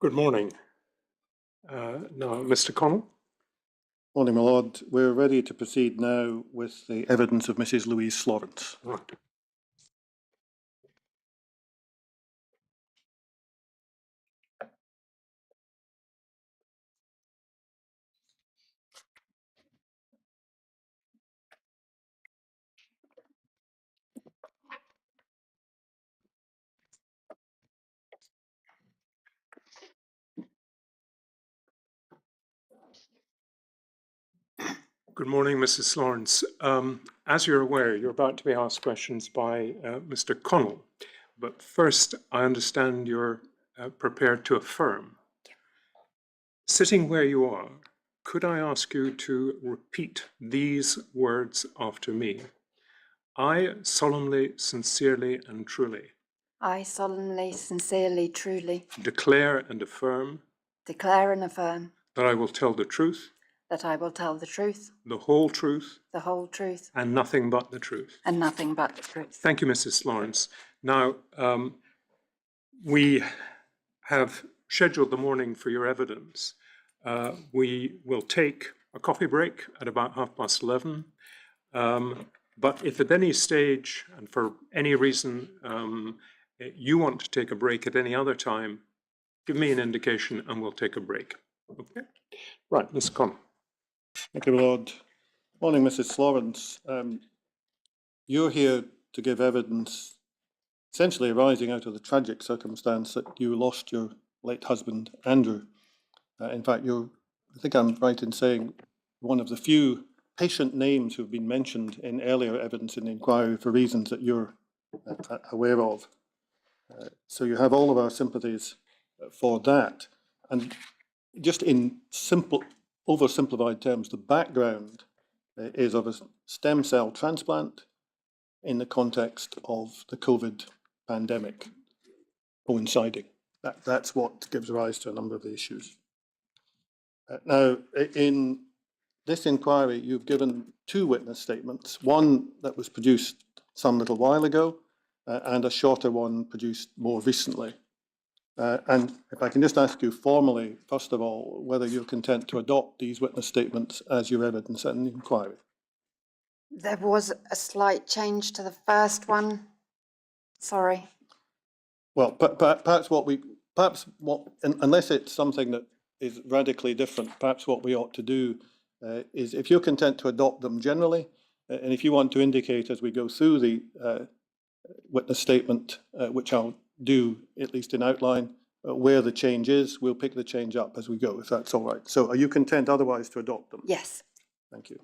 Good morning. Now, Mr. Connell. Morning, my Lord. We're ready to proceed now with the evidence of Mrs. Louise Slorance. Right. Good morning, Mrs. Slorance. As you're aware, you're about to be asked questions by Mr. Connell. But first, I understand you're prepared to affirm. Sitting where you are, could I ask you to repeat these words after me? I solemnly, sincerely, and truly I solemnly, sincerely, truly declare and affirm declare and affirm that I will tell the truth, that I will tell the truth, the whole truth, the whole truth, and nothing but the truth. and nothing but the truth. Thank you, Mrs. Slorance. Now, we have scheduled the morning for your evidence. We will take a coffee break at about 11:30. But if at any stage and for any reason you want to take a break at any other time, give me an indication and we'll take a break. Okay? Right, Ms. Connell. Thank you, my Lord. Morning, Mrs. Slorance. You're here to give evidence essentially arising out of the tragic circumstance that you lost your late husband, Andrew. In fact, I think I'm right in saying, one of the few patient names who've been mentioned in earlier evidence in the inquiry for reasons that you're aware of. So you have all of our sympathies for that. And just in simple, oversimplified terms, the background is of a stem cell transplant in the context of the COVID pandemic coinciding. That's what gives rise to a number of the issues. Now, in this inquiry, you've given two witness statements, one that was produced some little while ago and a shorter one produced more recently. And if I can just ask you formally, first of all, whether you're content to adopt these witness statements as your evidence in the inquiry. There was a slight change to the first one. Sorry. Well, unless it's something that is radically different, perhaps what we ought to do is, if you're content to adopt them generally, and if you want to indicate as we go through the witness statement, which I'll do at least in outline, where the change is, we'll pick the change up as we go, if that's all right. So are you content otherwise to adopt them? Yes. Thank you.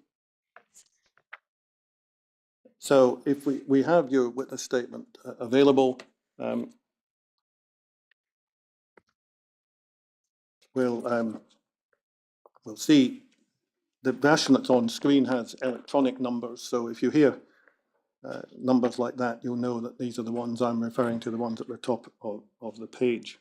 So if we have your witness statement available, we'll see the version that's on screen has electronic numbers. So if you hear numbers like that, you'll know that these are the ones I'm referring to, the ones at the top of the page.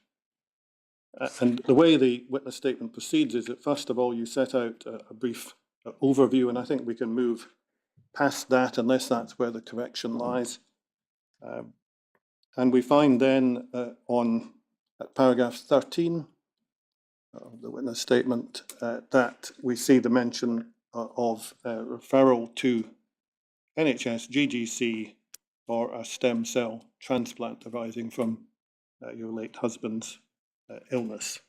And the way the witness statement proceeds is that, first of all, you set out a brief overview, and I think we can move past that unless that's where the correction lies. And we find then at paragraph 13 of the witness statement that we see the mention of referral to NHS GGC for a stem cell transplant arising from your late husband's illness.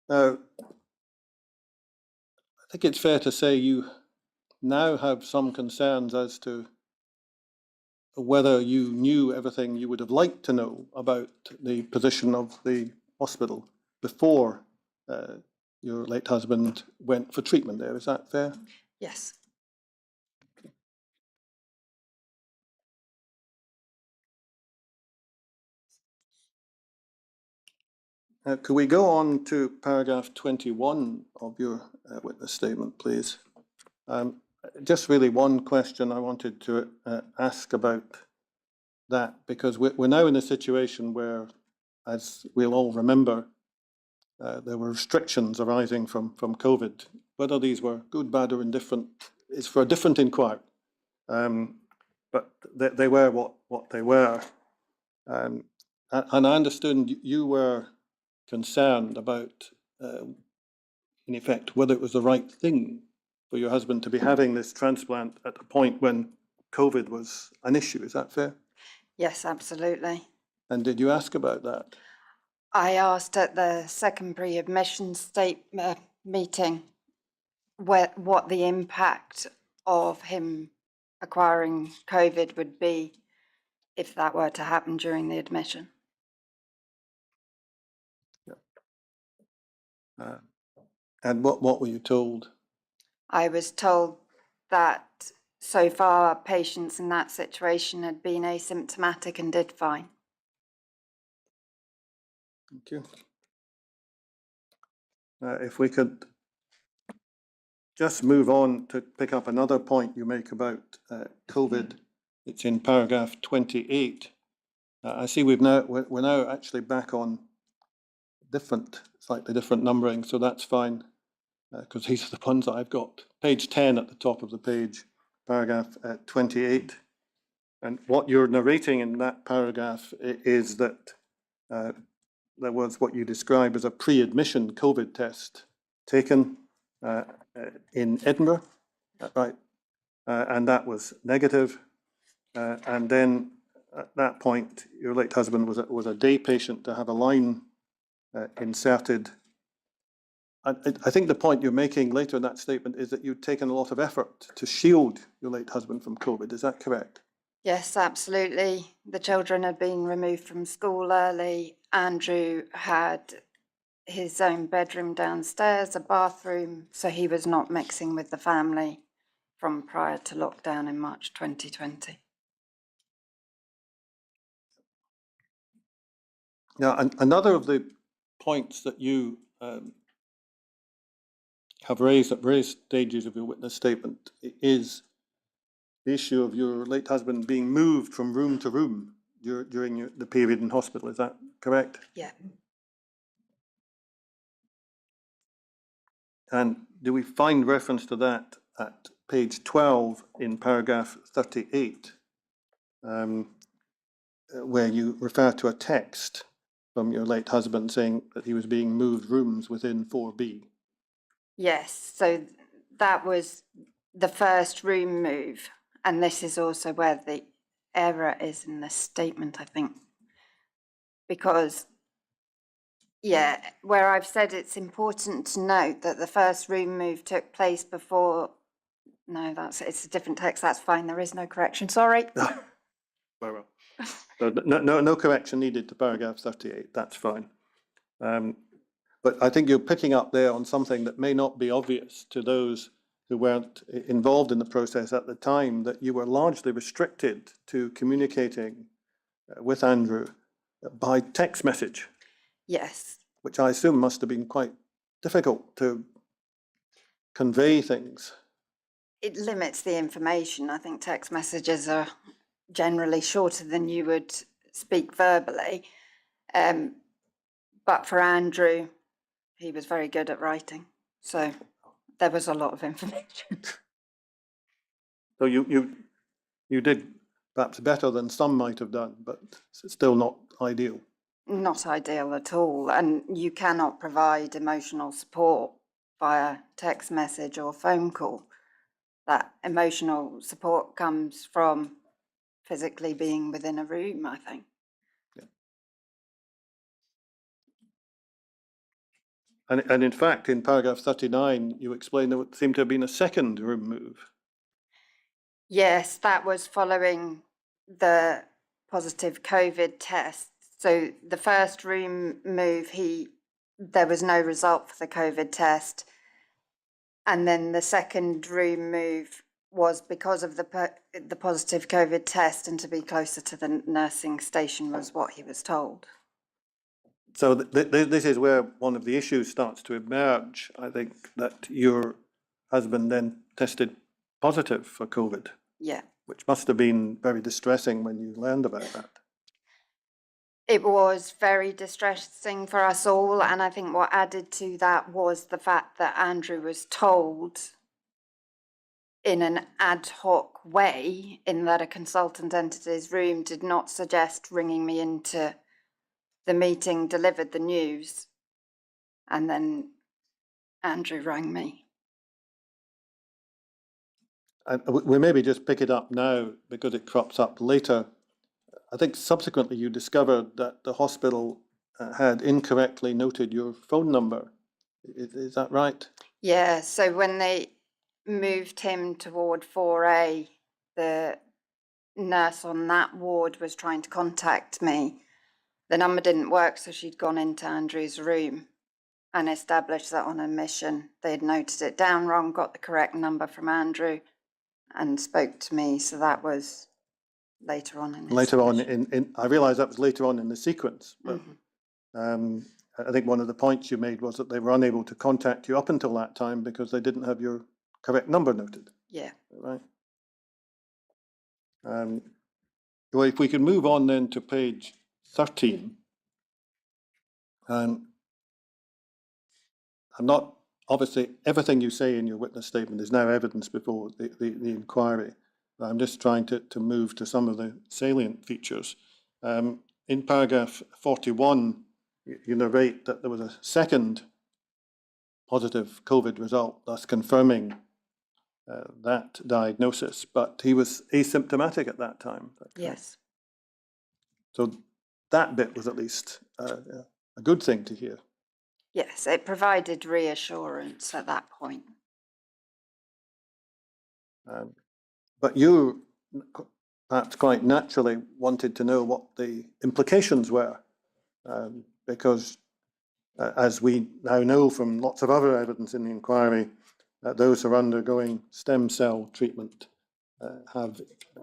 Now, I think it's fair to say you now have some concerns as to whether you knew everything you would have liked to know about the position of the hospital before your late husband went for treatment there. Is that fair? Yes. Could we go on to paragraph 21 of your witness statement, please? Just really one question I wanted to ask about that, because we're now in a situation where, as we'll all remember, there were restrictions arising from COVID. Whether these were good, bad, or indifferent is for a different inquiry. but they were what they were. And I understood you were concerned about, in effect, whether it was the right thing for your husband to be having this transplant at a point when COVID was an issue. Is that fair? Yes, absolutely. And did you ask about that? I asked at the second pre-admission meeting what the impact of him acquiring COVID would be if that were to happen during the admission. And what were you told? I was told that so far patients in that situation had been asymptomatic and did fine. Thank you. If we could just move on to pick up another point you make about COVID. It's in paragraph 28. I see we're now actually back on slightly different numbering, so that's fine, because these are the ones that I've got. Page 10 at the top of the page, paragraph 28. And what you're narrating in that paragraph is that there was what you describe as a pre-admission COVID test taken in Edinburgh, right? And that was negative. And then at that point, your late husband was a day patient to have a line inserted. I think the point you're making later in that statement is that you'd taken a lot of effort to shield your late husband from COVID. Is that correct? Yes, absolutely. The children had been removed from school early. Andrew had his own bedroom downstairs, a bathroom, so he was not mixing with the family from prior to lockdown in March 2020. Now, another of the points that you have raised at various stages of your witness statement is the issue of your late husband being moved from room to room during the period in hospital. Is that correct? Yeah. And do we find reference to that at page 12 in paragraph 38, where you refer to a text from your late husband saying that he was being moved rooms within 4B? Yes, so that was the first room move, and this is also where the error is in the statement, I think. Because, yeah, where I've said it's important to note that the first room move took place before, no, it's a different text, that's fine, there is no correction, sorry. Very well. So no correction needed to paragraph 38, that's fine. But I think you're picking up there on something that may not be obvious to those who weren't involved in the process at the time, that you were largely restricted to communicating with Andrew by text message. Yes. Which I assume must have been quite difficult to convey things. It limits the information. I think text messages are generally shorter than you would speak verbally. But for Andrew, he was very good at writing. So there was a lot of information. So you did perhaps better than some might have done, but it's still not ideal. Not ideal at all. And you cannot provide emotional support via text message or phone call. That emotional support comes from physically being within a room, I think. Yeah. And in fact, in paragraph 39, you explain there seemed to have been a second room move. Yes, that was following the positive COVID test. So the first room move, there was no result for the COVID test. And then the second room move was because of the positive COVID test, and to be closer to the nursing station was what he was told. So this is where one of the issues starts to emerge. I think that your husband then tested positive for COVID. Yeah. Which must have been very distressing when you learned about that. It was very distressing for us all, and I think what added to that was the fact that Andrew was told in an ad hoc way, in that a consultant entered his room, did not suggest ringing me into the meeting, delivered the news, and then Andrew rang me. We maybe just pick it up now because it crops up later. I think subsequently you discovered that the hospital had incorrectly noted your phone number. Is that right? Yeah, so when they moved him to Ward 4A, the nurse on that ward was trying to contact me. The number didn't work, so she'd gone into Andrew's room and established that on admission they had noted it down wrong, got the correct number from Andrew, and spoke to me. So that was later on in his Later on, session. I realise that was later on in the sequence, but Mhm. I think one of the points you made was that they were unable to contact you up until that time because they didn't have your correct number noted. Yeah. Right. Well, if we can move on then to page 13. I'm not, obviously, everything you say in your witness statement is now evidence before the inquiry. I'm just trying to move to some of the salient features. In paragraph 41, you narrate that there was a second positive COVID result, thus confirming that diagnosis, but he was asymptomatic at that time. Yes. So that bit was at least a good thing to hear. Yes, it provided reassurance at that point. But you perhaps quite naturally wanted to know what the implications were, because as we now know from lots of other evidence in the inquiry, those who are undergoing stem cell treatment have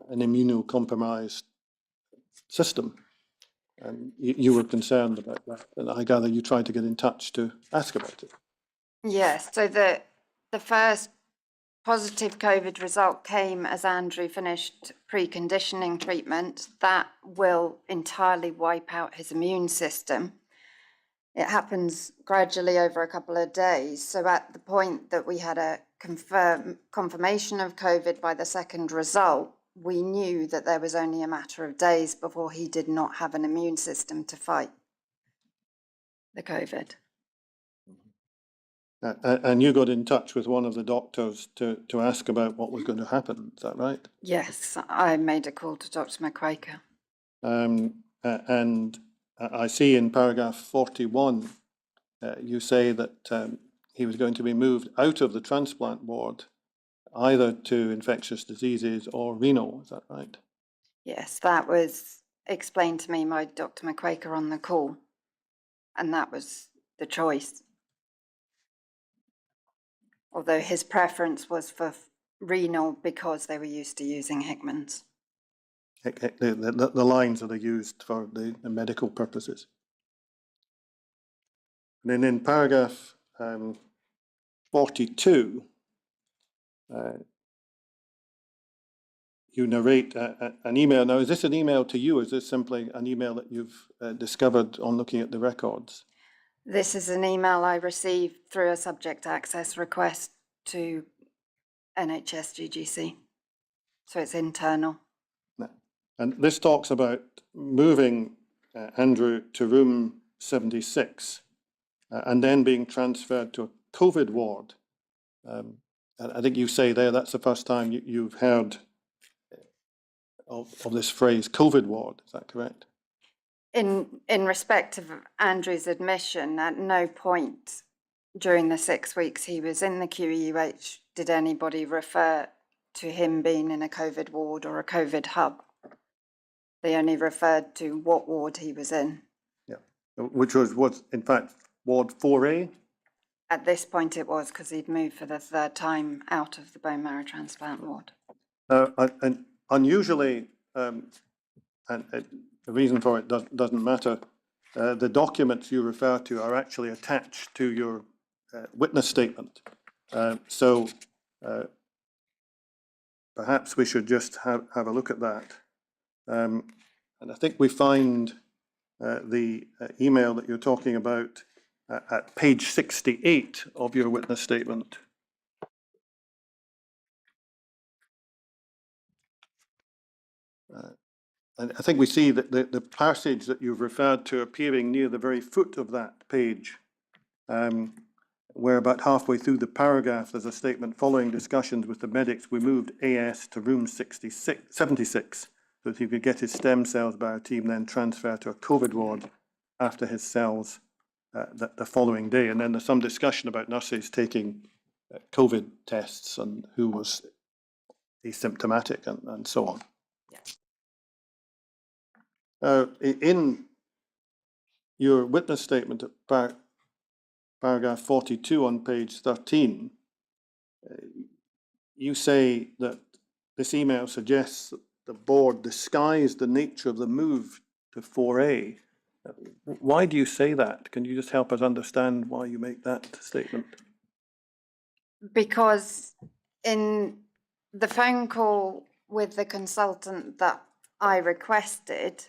an immunocompromised system. And you were concerned about that, and I gather you tried to get in touch to ask about it. Yes, so the first positive COVID result came as Andrew finished preconditioning treatment. That will entirely wipe out his immune system. It happens gradually over a couple of days. So at the point that we had a confirmation of COVID by the second result, we knew that there was only a matter of days before he did not have an immune system to fight the COVID. And you got in touch with one of the doctors to ask about what was going to happen, is that right? Yes, I made a call to Dr. McQuaker. And I see in paragraph 41, you say that he was going to be moved out of the transplant ward, either to infectious diseases or renal, is that right? Yes, that was explained to me by Dr. McQuaker on the call, and that was the choice. Although his preference was for renal because they were used to using Hickman's. The lines that are used for the medical purposes. And then in paragraph 42, you narrate an email. Now, is this an email to you, or is this simply an email that you've discovered on looking at the records? This is an email I received through a subject access request to NHS GGC. So it's internal. And this talks about moving Andrew to room 76 and then being transferred to a COVID ward. And I think you say there that's the first time you've heard of this phrase, COVID ward. Is that correct? In respect of Andrew's admission, at no point during the 6 weeks he was in the QEUH did anybody refer to him being in a COVID ward or a COVID hub. They only referred to what ward he was in. Yeah, which was in fact Ward 4A? At this point it was, because he'd moved for the third time out of the bone marrow transplant ward. And unusually, and the reason for it doesn't matter, the documents you refer to are actually attached to your witness statement. So perhaps we should just have a look at that. And I think we find the email that you're talking about at page 68 of your witness statement. and I think we see that the passage that you've referred to appearing near the very foot of that page, where about halfway through the paragraph, there's a statement, following discussions with the medics, we moved AS to room 76, so that he could get his stem cells by our team, then transfer to a COVID ward after his cells the following day. And then there's some discussion about nurses taking COVID tests and who was asymptomatic and so on. In your witness statement at paragraph 42 on page 13, you say that this email suggests that the board disguised the nature of the move to 4A. Why do you say that? Can you just help us understand why you make that statement? Because in the phone call with the consultant that I requested,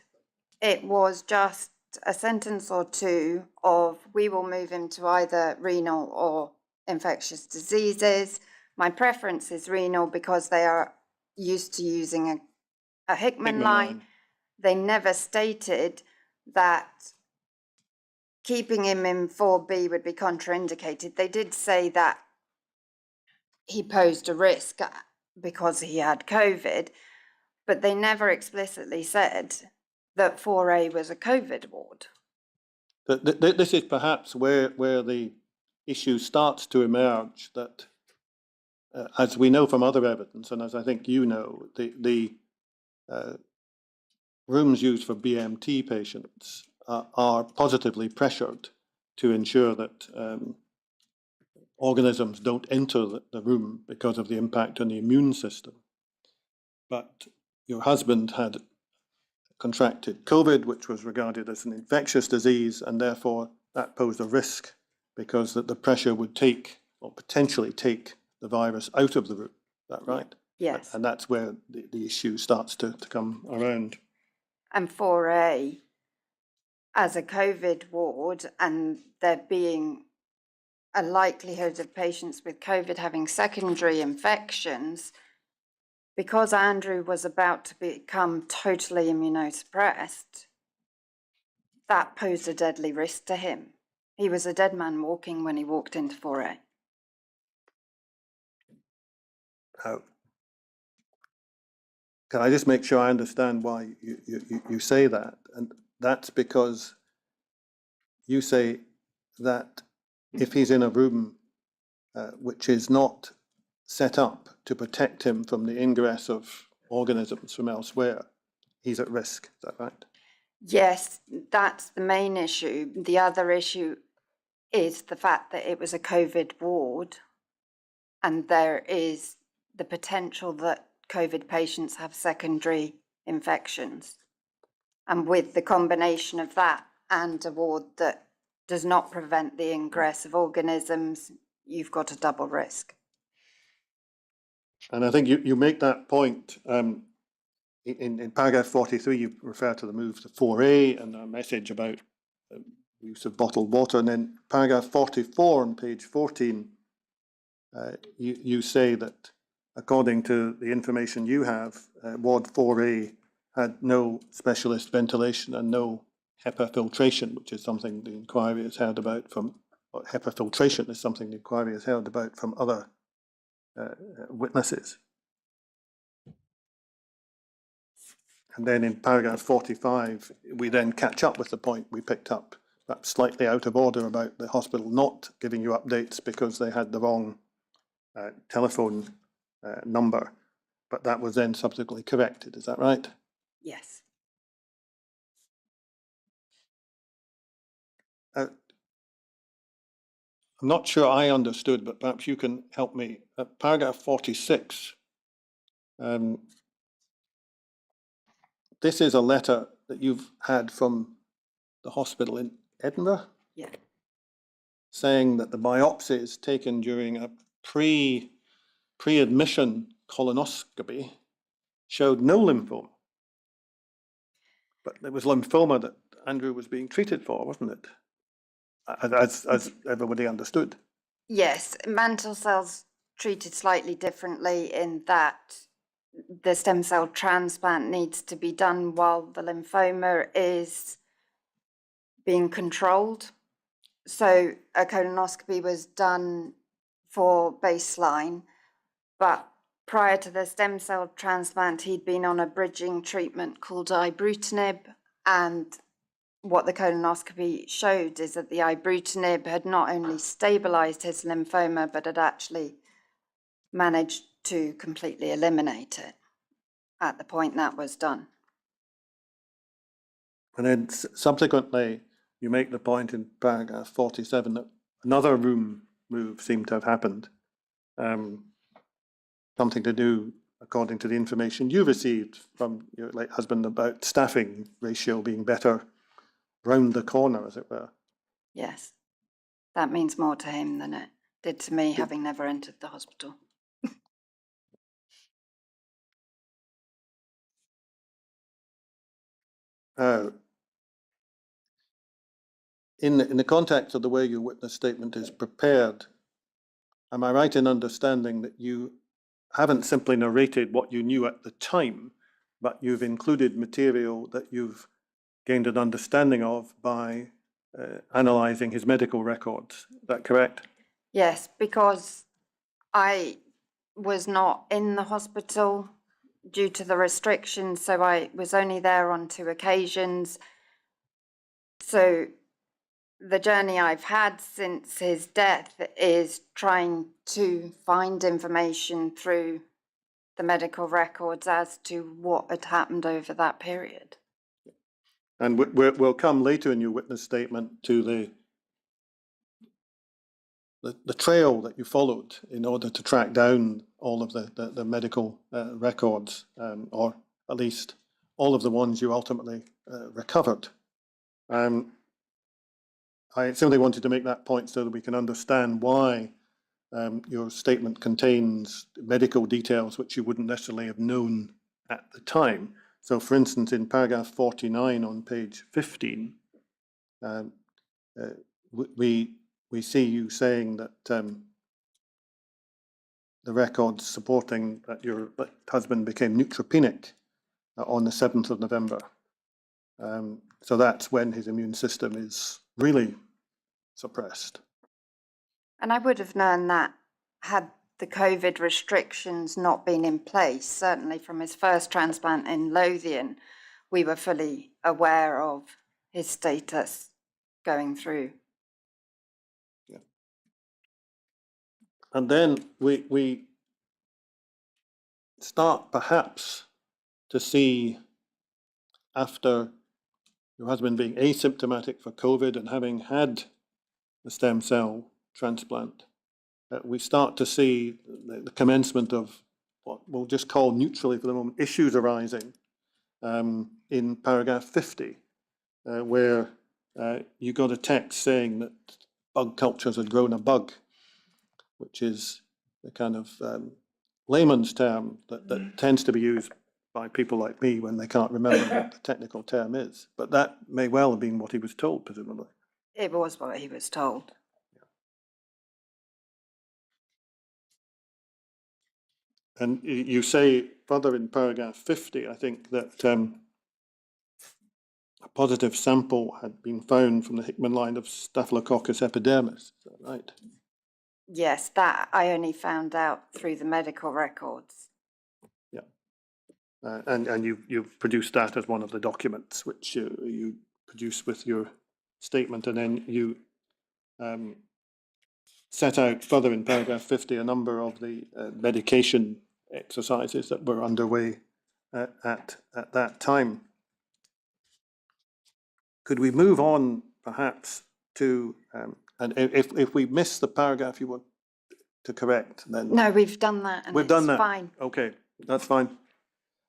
it was just a sentence or two of, we will move him to either renal or infectious diseases. My preference is renal because they are used to using a Hickman line. They never stated that keeping him in 4B would be contraindicated. They did say that he posed a risk because he had COVID, but they never explicitly said that 4A was a COVID ward. This is perhaps where the issue starts to emerge, that as we know from other evidence, and as I think you know, the rooms used for BMT patients are positively pressured to ensure that organisms don't enter the room because of the impact on the immune system. But your husband had contracted COVID, which was regarded as an infectious disease, and therefore that posed a risk because that the pressure would take or potentially take the virus out of the room. Is that right? Yes. And that's where the issue starts to come around. And 4A as a COVID ward, and there being a likelihood of patients with COVID having secondary infections, because Andrew was about to become totally immunosuppressed, that posed a deadly risk to him. He was a dead man walking when he walked into 4A. Can I just make sure I understand why you say that? And that's because you say that if he's in a room which is not set up to protect him from the ingress of organisms from elsewhere, he's at risk. Is that right? Yes, that's the main issue. The other issue is the fact that it was a COVID ward, and there is the potential that COVID patients have secondary infections. And with the combination of that and a ward that does not prevent the ingress of organisms, you've got a double risk. And I think you make that point in paragraph 43, you refer to the move to 4A and a message about use of bottled water. And then paragraph 44 on page 14, you say that according to the information you have, Ward 4A had no specialist ventilation and no HEPA filtration, which is something the inquiry has heard about from, or HEPA filtration is something the inquiry has heard about from other witnesses. And then in paragraph 45, we then catch up with the point we picked up, perhaps slightly out of order, about the hospital not giving you updates because they had the wrong telephone number. But that was then subsequently corrected, is that right? Yes. I'm not sure I understood, but perhaps you can help me. Paragraph 46, this is a letter that you've had from the hospital in Edinburgh? Yeah. Saying that the biopsies taken during a pre-admission colonoscopy showed no lymphoma. But it was lymphoma that Andrew was being treated for, wasn't it? As everybody understood. Yes, mantle cells treated slightly differently in that the stem cell transplant needs to be done while the lymphoma is being controlled. So a colonoscopy was done for baseline, but prior to the stem cell transplant, he'd been on a bridging treatment called ibrutinib, and what the colonoscopy showed is that the ibrutinib had not only stabilized his lymphoma, but had actually managed to completely eliminate it at the point that was done. And then subsequently, you make the point in paragraph 47 that another room move seemed to have happened. Something to do, according to the information you received from your late husband, about staffing ratio being better round the corner, as it were. Yes, that means more to him than it did to me, having never entered the hospital. In the context of the way your witness statement is prepared, am I right in understanding that you haven't simply narrated what you knew at the time, but you've included material that you've gained an understanding of by analysing his medical records? Is that correct? Yes, because I was not in the hospital due to the restrictions, so I was only there on 2 occasions. So the journey I've had since his death is trying to find information through the medical records as to what had happened over that period. And we'll come later in your witness statement to the trail that you followed in order to track down all of the medical records, or at least all of the ones you ultimately recovered. I simply wanted to make that point so that we can understand why your statement contains medical details which you wouldn't necessarily have known at the time. So, for instance, in paragraph 49 on page 15, we see you saying that the records supporting that your husband became neutropenic on the 7th of November. So that's when his immune system is really suppressed. And I would have known that had the COVID restrictions not been in place. Certainly from his first transplant in Lothian, we were fully aware of his status going through. Yeah. And then we start perhaps to see, after your husband being asymptomatic for COVID and having had the stem cell transplant, we start to see the commencement of what we'll just call neutrally for the moment issues arising in paragraph 50, where you got a text saying that bug cultures had grown a bug, which is the kind of layman's term that tends to be used by people like me when they can't remember what the technical term is. But that may well have been what he was told, presumably. It was what he was told. And you say further in paragraph 50, I think, that a positive sample had been found from the Hickman line of Staphylococcus epidermis. Is that right? Yes, that I only found out through the medical records. Yeah. And you've produced that as one of the documents which you produce with your statement, and then you set out further in paragraph 50 a number of the medication exercises that were underway at that time. Could we move on perhaps to, and if we miss the paragraph you want to correct, then... No, we've done that and we've done that. Fine. Okay, that's fine.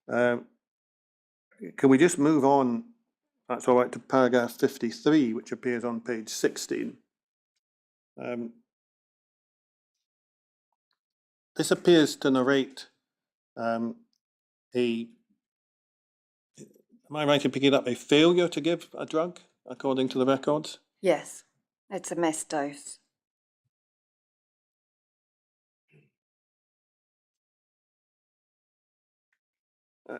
Can we just move on, that's all right, to paragraph 53, which appears on page 16. This appears to narrate am I right in picking up a failure to give a drug, according to the records? Yes, it's a missed dose.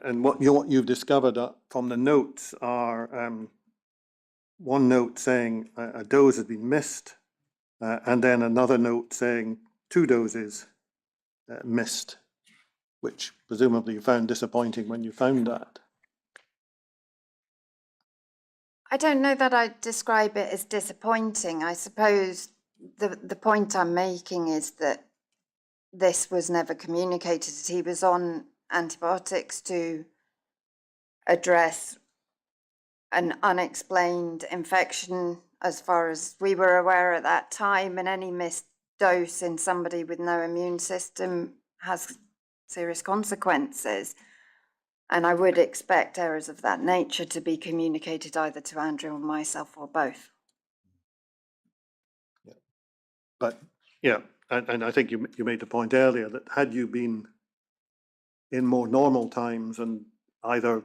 And what you've discovered from the notes are one note saying a dose has been missed, and then another note saying 2 doses missed, which presumably you found disappointing when you found that. I don't know that I'd describe it as disappointing. I suppose the point I'm making is that this was never communicated. He was on antibiotics to address an unexplained infection as far as we were aware at that time, and any missed dose in somebody with no immune system has serious consequences. And I would expect errors of that nature to be communicated either to Andrew or myself or both. But yeah, and I think you made the point earlier that had you been in more normal times and either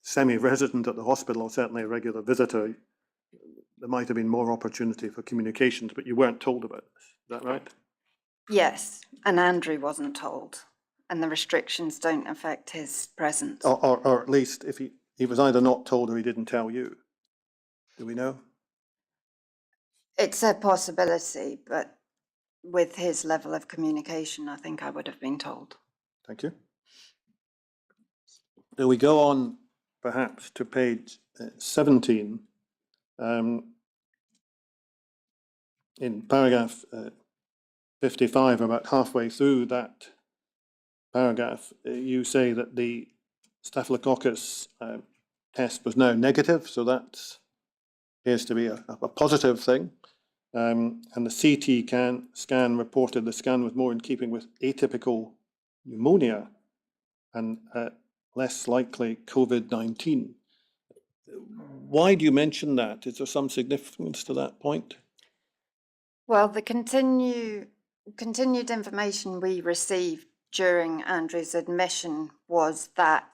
semi-resident at the hospital or certainly a regular visitor, there might have been more opportunity for communications, but you weren't told about this. Is that right? Yes, and Andrew wasn't told, and the restrictions don't affect his presence. Or at least if he was either not told or he didn't tell you. Do we know? It's a possibility, but with his level of communication, I think I would have been told. Thank you. Do we go on perhaps to page 17? In paragraph 55, about halfway through that paragraph, you say that the Staphylococcus test was now negative, so that appears to be a positive thing. And the CT scan reported the scan was more in keeping with atypical pneumonia and less likely COVID-19. Why do you mention that? Is there some significance to that point? Well, the continued information we received during Andrew's admission was that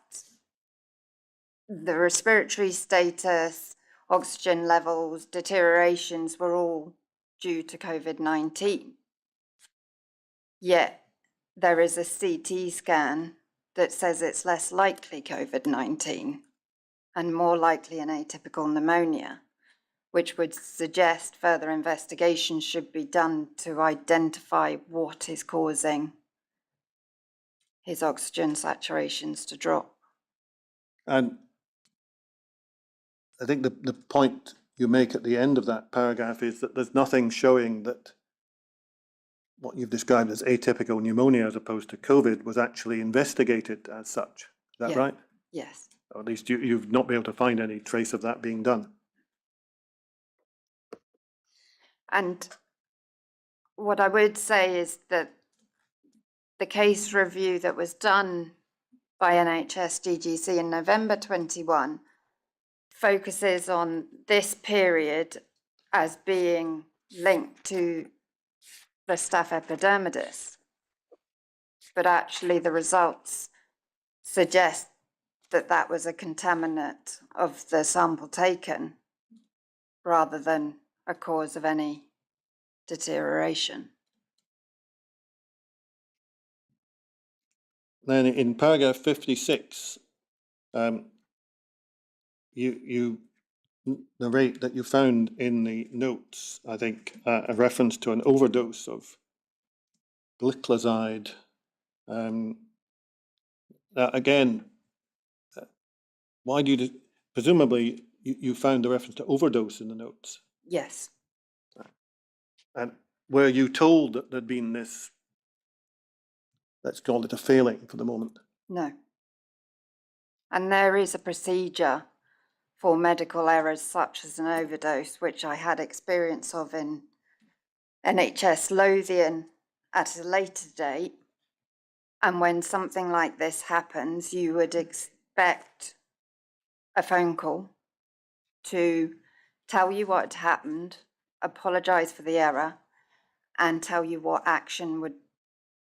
the respiratory status, oxygen levels, deteriorations were all due to COVID-19. Yet there is a CT scan that says it's less likely COVID-19 and more likely an atypical pneumonia, which would suggest further investigation should be done to identify what is causing his oxygen saturations to drop. And I think the point you make at the end of that paragraph is that there's nothing showing that what you've described as atypical pneumonia as opposed to COVID was actually investigated as such. Is that right? Yes. Or at least you've not been able to find any trace of that being done. And what I would say is that the case review that was done by NHS DGC in November 21 focuses on this period as being linked to the staph epidermidis. But actually the results suggest that that was a contaminant of the sample taken rather than a cause of any deterioration. Then in paragraph 56, you narrate that you found in the notes, I think, a reference to an overdose of glyclazide. Again, why do you, presumably you found the reference to overdose in the notes? Yes. And were you told that there'd been this, let's call it a failing for the moment? No. And there is a procedure for medical errors such as an overdose, which I had experience of in NHS Lothian at a later date. And when something like this happens, you would expect a phone call to tell you what had happened, apologise for the error, and tell you what action would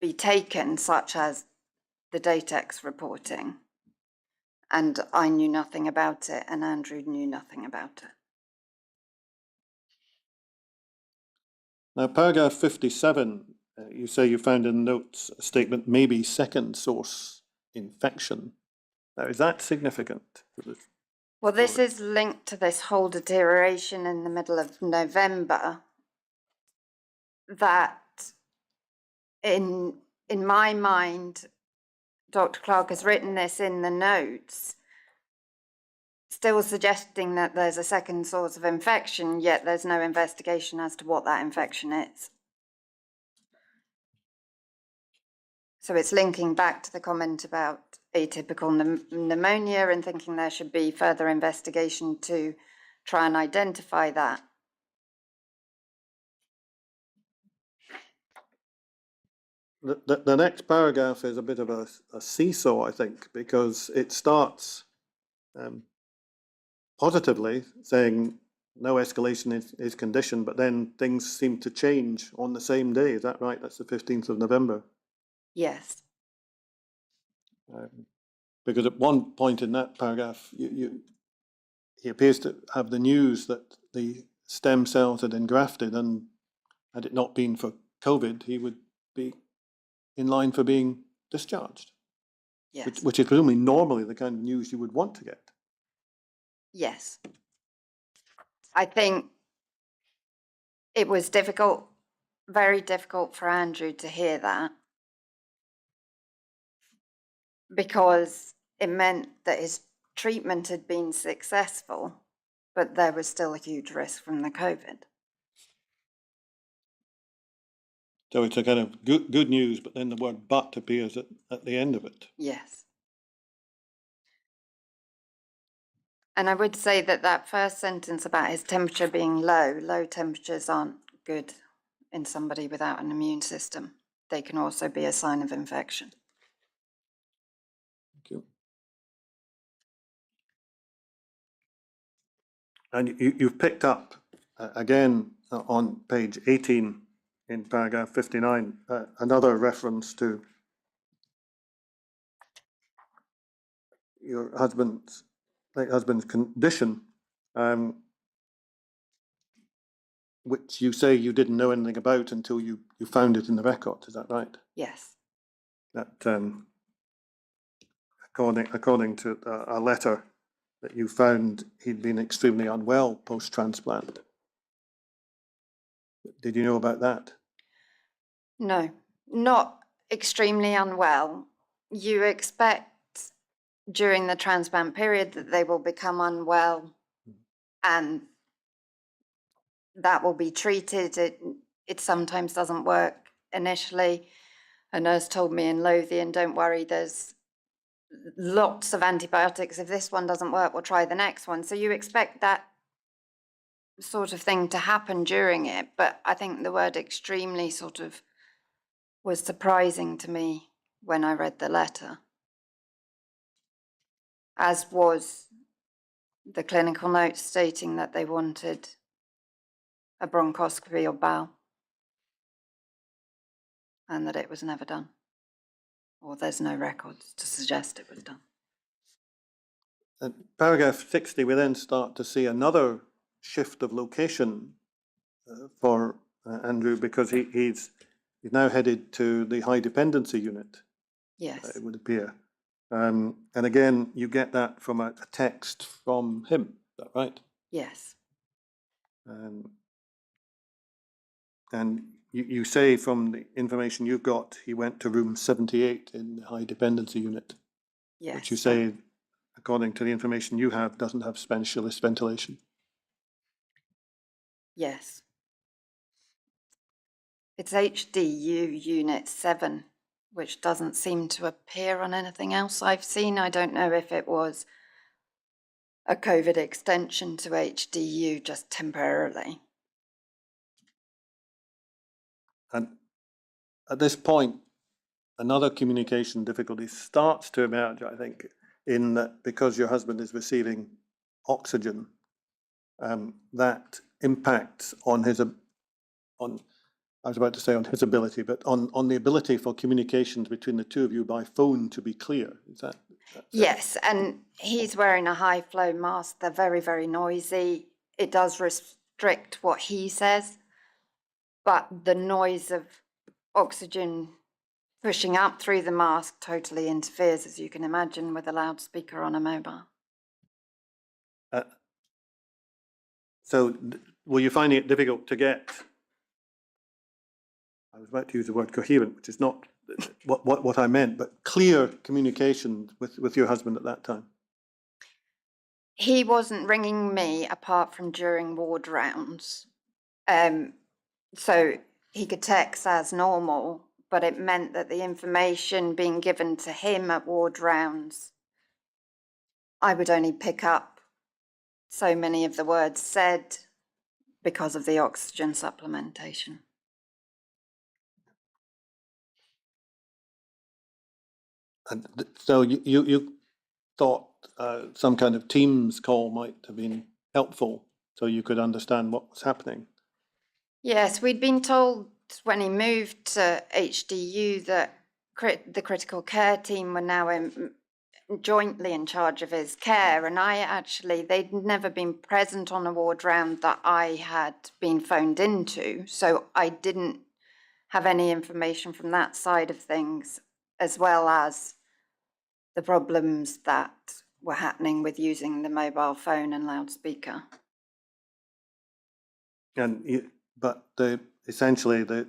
be taken, such as the Datex reporting. And I knew nothing about it, and Andrew knew nothing about it. Now, paragraph 57, you say you found in notes a statement, maybe second source infection. Now, is that significant? Well, this is linked to this whole deterioration in the middle of November that in my mind, Dr. Clark has written this in the notes, still suggesting that there's a second source of infection, yet there's no investigation as to what that infection is. So it's linking back to the comment about atypical pneumonia and thinking there should be further investigation to try and identify that. The next paragraph is a bit of a seesaw, I think, because it starts positively, saying no escalation is conditioned, but then things seem to change on the same day. Is that right? That's the 15th of November. Yes. Because at one point in that paragraph, he appears to have the news that the stem cells had engrafted, and had it not been for COVID, he would be in line for being discharged. Yes. Which is presumably normally the kind of news you would want to get. Yes. I think it was difficult, very difficult for Andrew to hear that, because it meant that his treatment had been successful, but there was still a huge risk from the COVID. So it's a kind of good news, but then the word "but" appears at the end of it. Yes. And I would say that that first sentence about his temperature being low temperatures aren't good in somebody without an immune system. They can also be a sign of infection. Thank you. And you've picked up, again, on page 18 in paragraph 59, another reference to your late husband's condition, which you say you didn't know anything about until you found it in the record. Is that right? Yes. That according to a letter that you found, he'd been extremely unwell post-transplant. Did you know about that? No, not extremely unwell. You expect during the transplant period that they will become unwell and that will be treated. It sometimes doesn't work initially. A nurse told me in Lothian, don't worry, there's lots of antibiotics. If this one doesn't work, we'll try the next one. So you expect that sort of thing to happen during it. But I think the word extremely sort of was surprising to me when I read the letter, as was the clinical note stating that they wanted a bronchoscopy or bowel and that it was never done, or there's no records to suggest it was done. In paragraph 60, we then start to see another shift of location for Andrew, because he's now headed to the high dependency unit. Yes. It would appear. And again, you get that from a text from him. Is that right? Yes. And you say from the information you've got, he went to room 78 in the high dependency unit. Yes. Which you say, according to the information you have, doesn't have specialist ventilation. Yes. It's HDU Unit 7, which doesn't seem to appear on anything else I've seen. I don't know if it was a COVID extension to HDU just temporarily. And at this point, another communication difficulty starts to emerge, I think, in that because your husband is receiving oxygen, that impacts on his, I was about to say on his ability, but on the ability for communications between the two of you by phone to be clear. Is that? Yes, and he's wearing a high flow mask. They're very, very noisy. It does restrict what he says, but the noise of oxygen Pushing up through the mask totally interferes, as you can imagine, with a loudspeaker on a mobile. So were you finding it difficult to get, I was about to use the word coherent, which is not what I meant, but clear communication with your husband at that time? He wasn't ringing me apart from during ward rounds. So he could text as normal, but it meant that the information being given to him at ward rounds, I would only pick up so many of the words said because of the oxygen supplementation. And so you thought some kind of Teams call might have been helpful so you could understand what was happening? Yes, we'd been told when he moved to HDU that the critical care team were now jointly in charge of his care, and they'd never been present on a ward round that I had been phoned into, so I didn't have any information from that side of things, as well as the problems that were happening with using the mobile phone and loudspeaker. But essentially the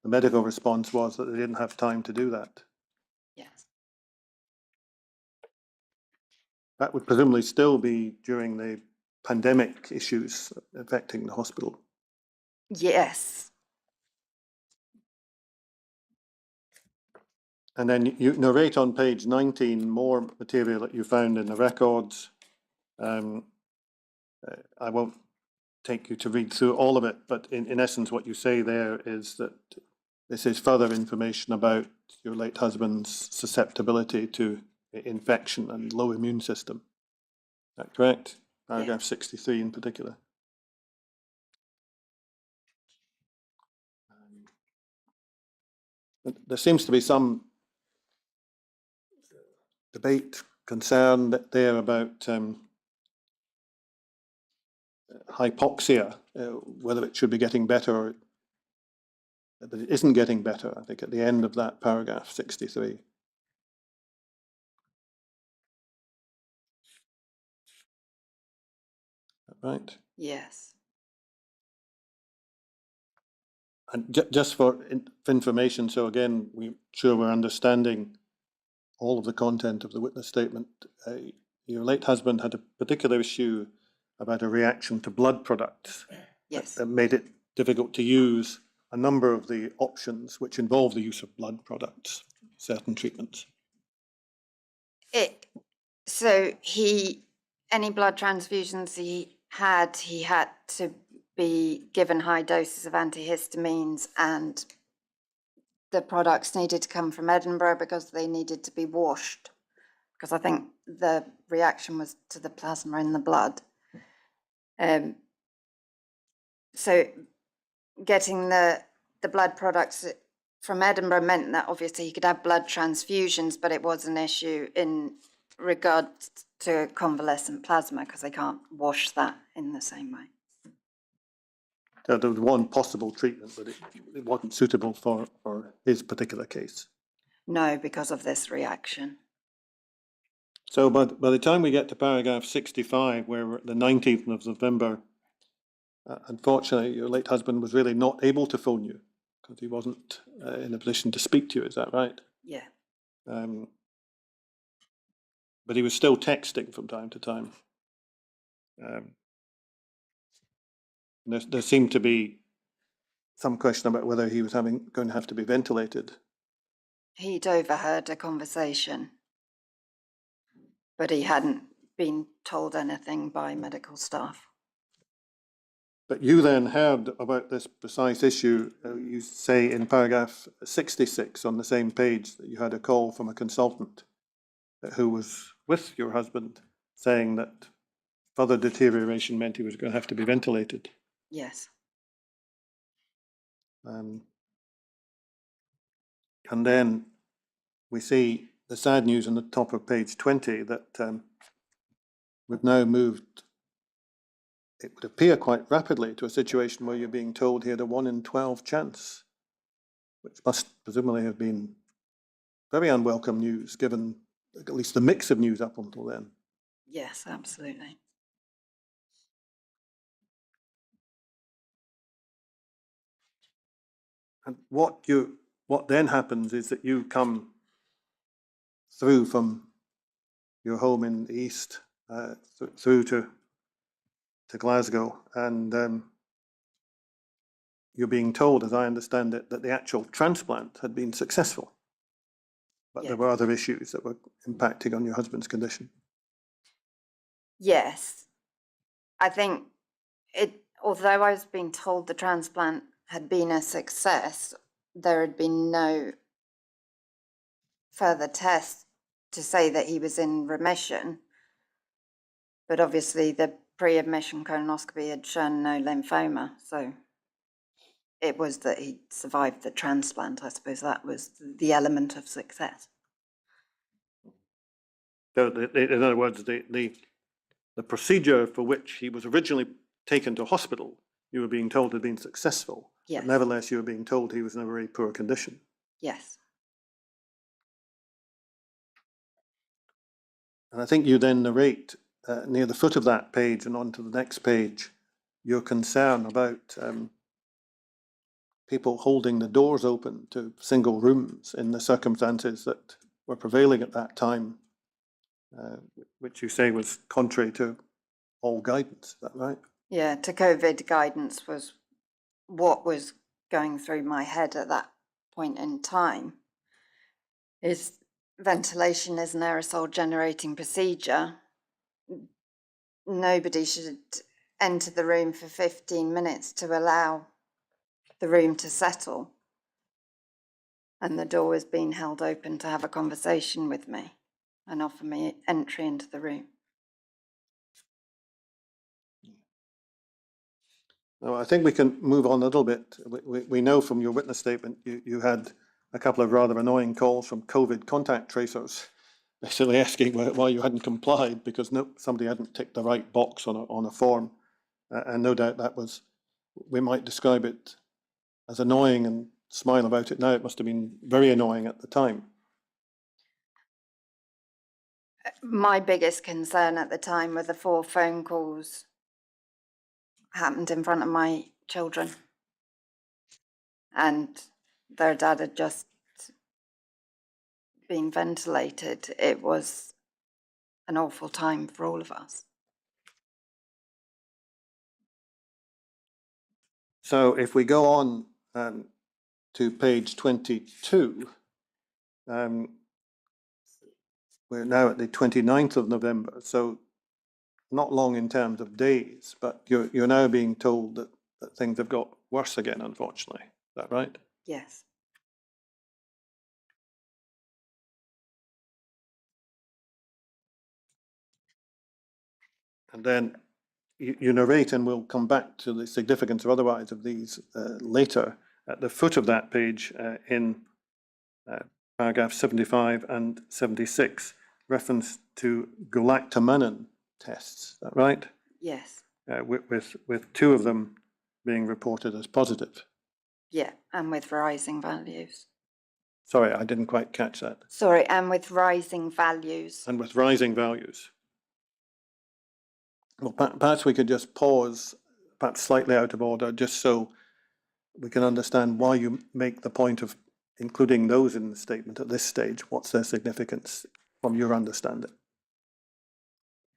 medical response was that they didn't have time to do that. Yes. That would presumably still be during the pandemic issues affecting the hospital. Yes. And then you narrate on page 19 more material that you found in the records. I won't take you to read through all of it, but in essence what you say there is that this is further information about your late husband's susceptibility to infection and low immune system. Is that correct? Paragraph 63 in particular. There seems to be some debate, concern there about hypoxia, whether it should be getting better or that it isn't getting better, I think, at the end of that paragraph 63. Right? Yes. And just for information, so again, we're sure we're understanding all of the content of the witness statement. Your late husband had a particular issue about a reaction to blood products. Yes. That made it difficult to use a number of the options which involve the use of blood products, certain treatments. Any blood transfusions he had to be given high doses of antihistamines, and the products needed to come from Edinburgh because they needed to be washed, because I think the reaction was to the plasma in the blood. So getting the blood products from Edinburgh meant that obviously he could have blood transfusions, but it was an issue in regards to convalescent plasma because they can't wash that in the same way. There was one possible treatment, but it wasn't suitable for his particular case. No, because of this reaction. So by the time we get to paragraph 65, where we're at the 19th of November, unfortunately, your late husband was really not able to phone you because he wasn't in a position to speak to you. Is that right? Yeah. But he was still texting from time to time. There seemed to be some question about whether he was going to have to be ventilated. He'd overheard a conversation, but he hadn't been told anything by medical staff. But you then heard about this precise issue. You say in paragraph 66 on the same page that you had a call from a consultant who was with your husband saying that further deterioration meant he was going to have to be ventilated. Yes. And then we see the sad news on the top of page 20 that we've now moved, it would appear quite rapidly, to a situation where you're being told he had a 1 in 12 chance, which must presumably have been very unwelcome news, given at least the mix of news up until then. Yes, absolutely. And what then happens is that you come through from your home in the east through to Glasgow, and you're being told, as I understand it, that the actual transplant had been successful, but there Yes. were other issues that were impacting on your husband's condition. Yes. I think although I was being told the transplant had been a success, there had been no further tests to say that he was in remission. But obviously the pre-admission colonoscopy had shown no lymphoma, so it was that he survived the transplant. I suppose that was the element of success. So, in other words, the procedure for which he was originally taken to hospital, you were being told had been successful. Yes. But nevertheless, you were being told he was in a very poor condition. Yes. And I think you then narrate near the foot of that page and onto the next page your concern about people holding the doors open to single rooms in the circumstances that were prevailing at that time, which you say was contrary to all guidance. Is that right? Yeah, to COVID guidance was what was going through my head at that point in time. Is ventilation is an aerosol generating procedure. Nobody should enter the room for 15 minutes to allow the room to settle. And the door was being held open to have a conversation with me and offer me entry into the room. No, I think we can move on a little bit. We know from your witness statement you had a couple of rather annoying calls from COVID contact tracers, basically asking why you hadn't complied because somebody hadn't ticked the right box on a form. And no doubt that was, we might describe it as annoying and smile about it now. It must have been very annoying at the time. My biggest concern at the time were the 4 phone calls happened in front of my children. And their dad had just been ventilated. It was an awful time for all of us. So if we go on to page 22, we're now at the 29th of November, so not long in terms of days, but you're now being told that things have got worse again, unfortunately. Is that right? Yes. And then you narrate, and we'll come back to the significance or otherwise of these later, at the foot of that page in paragraph 75 and 76, reference to galactomannan tests. Is that right? Yes. With 2 of them being reported as positive. Yeah, and with rising values. Sorry, I didn't quite catch that. Sorry, and with rising values. And with rising values. Well, perhaps we could just pause, perhaps slightly out of order, just so we can understand why you make the point of including those in the statement at this stage. What's their significance from your understanding?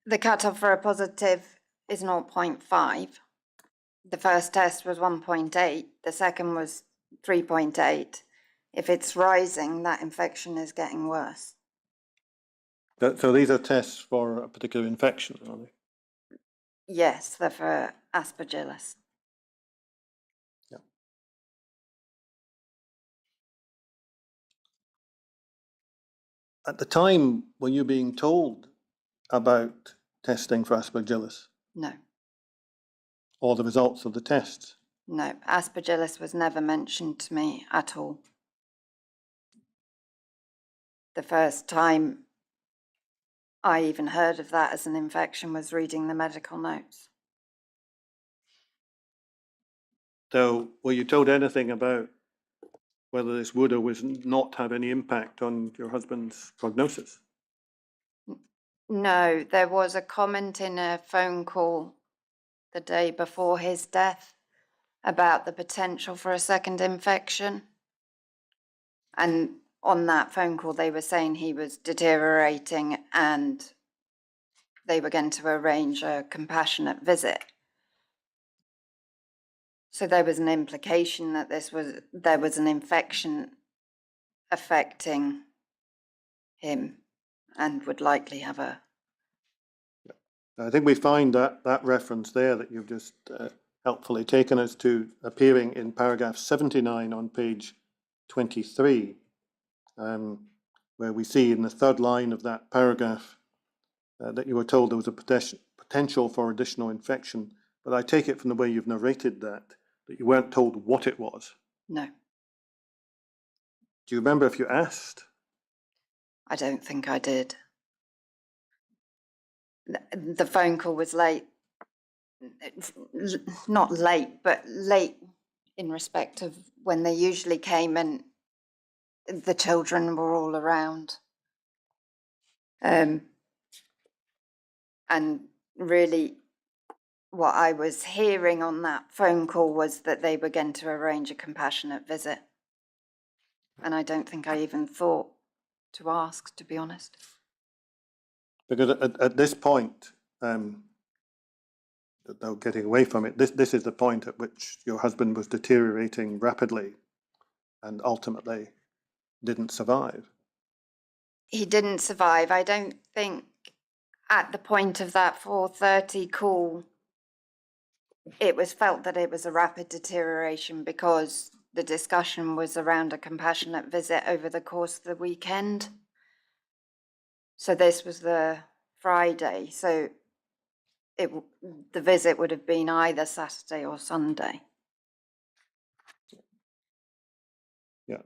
The cutoff for a positive is 0.5. The first test was 1.8. The second was 3.8. If it's rising, that infection is getting worse. So these are tests for a particular infection, are they? Yes, they're for Aspergillosis. Yeah. At the time, were you being told about testing for Aspergillus No, or the results of the tests? no, Aspergillosis was never mentioned to me at all. The first time I even heard of that as an infection was reading the medical notes. So were you told anything about whether this would or would not have any impact on your husband's prognosis? No, there was a comment in a phone call the day before his death about the potential for a second infection. And on that phone call, they were saying he was deteriorating and they were going to arrange a compassionate visit. So there was an implication that there was an infection affecting him and would likely have a... I think we find that reference there that you've just helpfully taken us to appearing in paragraph 79 on page 23, where we see in the third line of that paragraph that you were told there was a potential for additional infection. But I take it from the way you've narrated that you weren't told what it was. No, Do you remember if you asked? I don't think I did. The phone call was late. Not late, but late in respect of when they usually came and the children were all around. And really what I was hearing on that phone call was that they were going to arrange a compassionate visit. And I don't think I even thought to ask, to be honest. Because at this point, though getting away from it, this is the point at which your husband was deteriorating rapidly and ultimately didn't survive. He didn't survive. I don't think at the point of that 4:30 call, it was felt that it was a rapid deterioration because the discussion was around a compassionate visit over the course of the weekend. So this was the Friday. So the visit would have been either Saturday or Sunday. Yeah,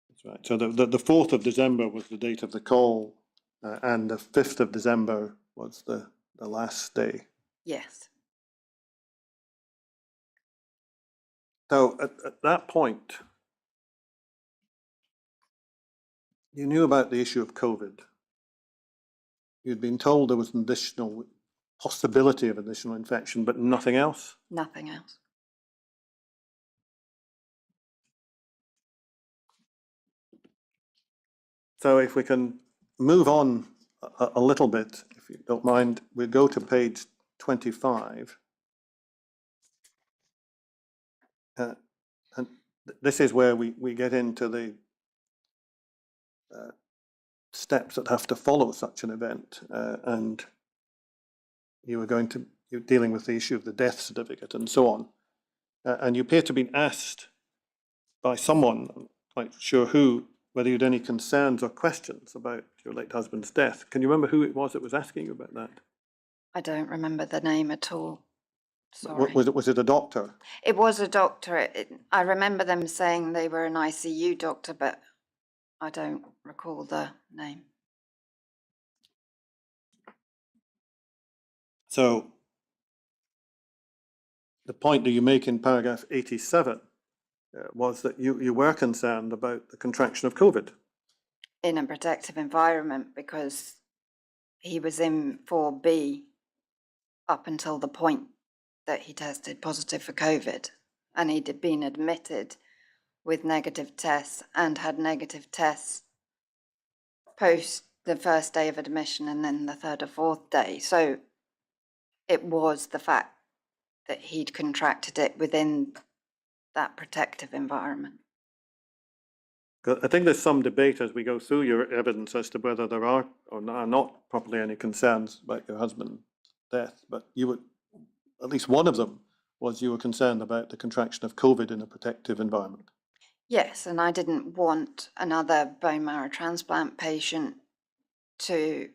that's right. So the 4th of December was the date of the call, and the 5th of December was the last day. Yes. So at that point, you knew about the issue of COVID. You'd been told there was an additional possibility of additional infection, but nothing else? Nothing else. So if we can move on a little bit, if you don't mind, we'll go to page 25. And this is where we get into the steps that have to follow such an event. And you're dealing with the issue of the death certificate and so on. And you appear to have been asked by someone, I'm quite sure who, whether you had any concerns or questions about your late husband's death. Can you remember who it was that was asking you about that? I don't remember the name at all. Sorry. Was it a doctor? It was a doctor. I remember them saying they were an ICU doctor, but I don't recall the name. So the point that you make in paragraph 87 was that you were concerned about the contraction of COVID. In a protective environment, because he was in 4B up until the point that he tested positive for COVID, and he'd been admitted with negative tests and had negative tests post the first day of admission and then the third or fourth day. So it was the fact that he'd contracted it within that protective environment. I think there's some debate as we go through your evidence as to whether there are or are not properly any concerns about your husband's death, but at least one of them was you were concerned about the contraction of COVID in a protective environment. Yes, and I didn't want another bone marrow transplant patient to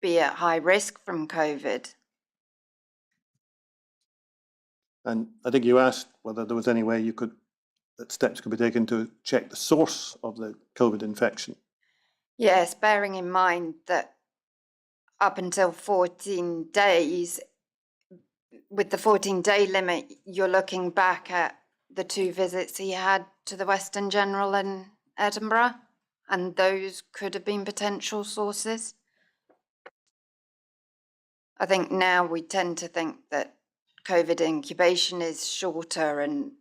be at high risk from COVID. And I think you asked whether there was any way that steps could be taken to check the source of the COVID infection. Yes, bearing in mind that up until 14 days, with the 14-day limit, you're looking back at the 2 visits he had to the Western General in Edinburgh, and those could have been potential sources. I think now we tend to think that COVID incubation is shorter and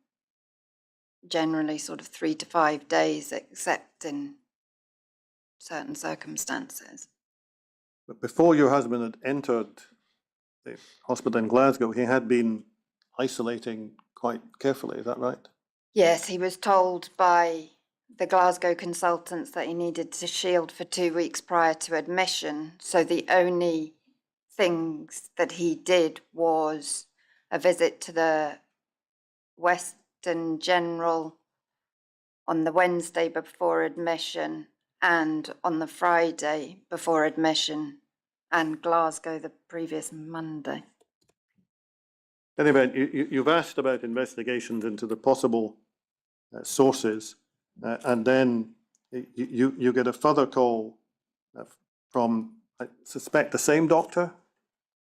generally sort of 3 to 5 days, except in certain circumstances. But before your husband had entered the hospital in Glasgow, he had been isolating quite carefully, is that right? Yes, he was told by the Glasgow consultants that he needed to shield for 2 weeks prior to admission. So the only things that he did was a visit to the Western General on the Wednesday before admission and on the Friday before admission, and Glasgow the previous Monday. In any event, you've asked about investigations into the possible sources, and then you get a further call from, I suspect, the same doctor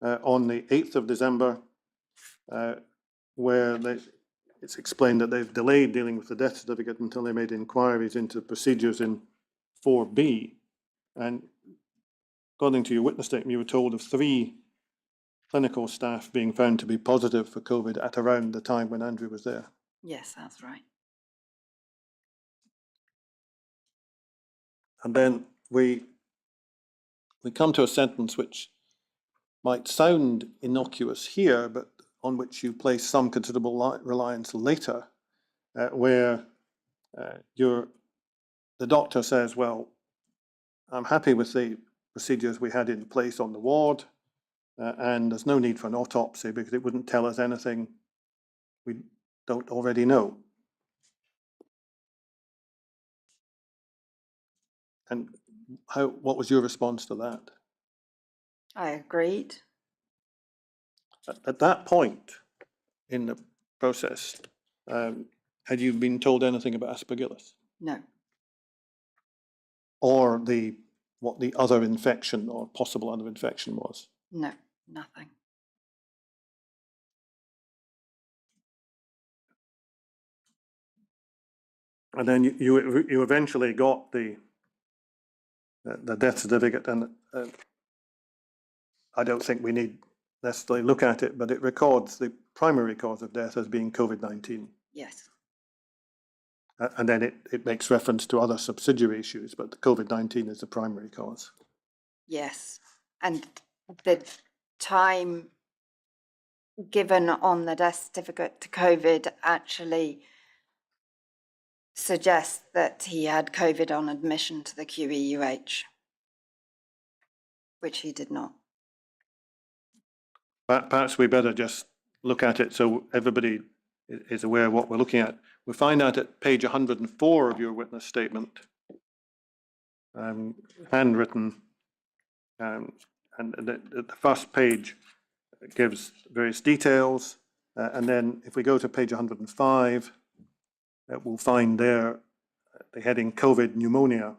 on the 8th of December, where it's explained that they've delayed dealing with the death certificate until they made inquiries into procedures in 4B. And according to your witness statement, you were told of 3 clinical staff being found to be positive for COVID at around the time when Andrew was there. Yes, that's right. And then we come to a sentence which might sound innocuous here, but on which you place some considerable reliance later, where the doctor says, well, I'm happy with the procedures we had in place on the ward, and there's no need for an autopsy because it wouldn't tell us anything we don't already know. And what was your response to that? I agreed. At that point in the process, had you been told anything about Aspergillosis? No. Or what the other infection or possible other infection was? No, nothing. And then you eventually got the death certificate, and I don't think we need necessarily look at it, but it records the primary cause of death as being COVID-19. Yes. And then it makes reference to other subsidiary issues, but the COVID-19 is the primary cause. Yes. And the time given on the death certificate to COVID actually suggests that he had COVID on admission to the QEUH, which he did not. Perhaps we better just look at it so everybody is aware of what we're looking at. We find out at page 104 of your witness statement, handwritten, and the first page gives various details, and then if we go to page 105, we'll find there the heading COVID pneumonia.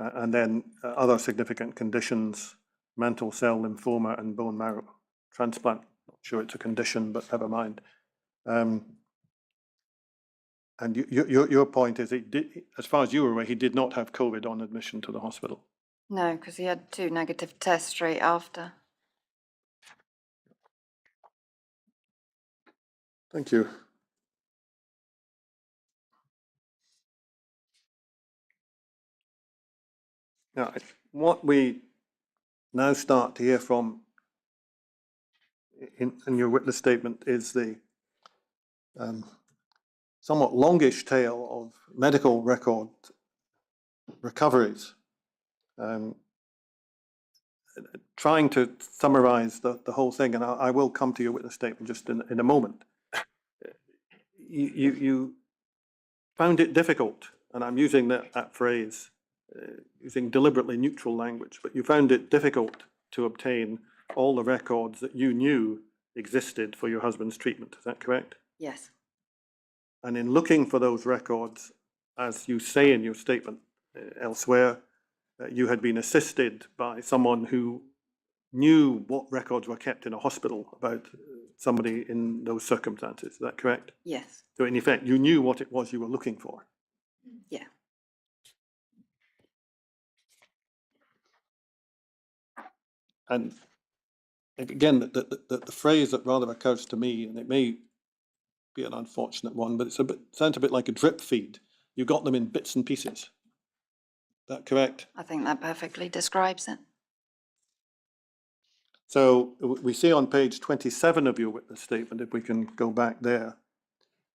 And then other significant conditions, mantle cell lymphoma and bone marrow transplant. Not sure it's a condition, but never mind. And your point is, as far as you were aware, he did not have COVID on admission to the hospital. No, because he had 2 negative tests straight after. Thank you. Now, what we now start to hear from in your witness statement is the somewhat longish tale of medical record recoveries. Trying to summarize the whole thing, and I will come to your witness statement just in a moment. You found it difficult, and I'm using that phrase, using deliberately neutral language, but you found it difficult to obtain all the records that you knew existed for your husband's treatment. Is that correct? Yes. And in looking for those records, as you say in your statement elsewhere, you had been assisted by someone who knew what records were kept in a hospital about somebody in those circumstances. Is that correct? Yes. So in effect, you knew what it was you were looking for. Yeah. And again, the phrase that rather occurs to me, and it may be an unfortunate one, but sounds a bit like a drip feed. You got them in bits and pieces. Is that correct? I think that perfectly describes it. So we see on page 27 of your witness statement, if we can go back there,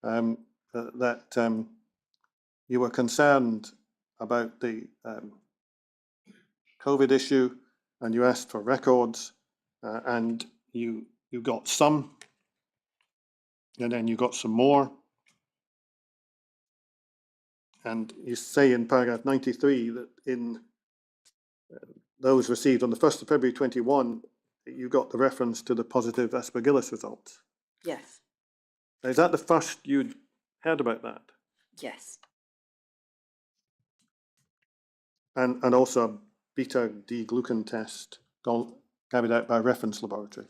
that you were concerned about the COVID issue, and you asked for records, and you got some, and then you got some more. And you say in paragraph 93 that in those received on the 1st of February 21, you got the reference to the positive Aspergillosis results. Yes. Now, is that the first you'd heard about that? Yes. And also a beta D-glucan test carried out by a reference laboratory.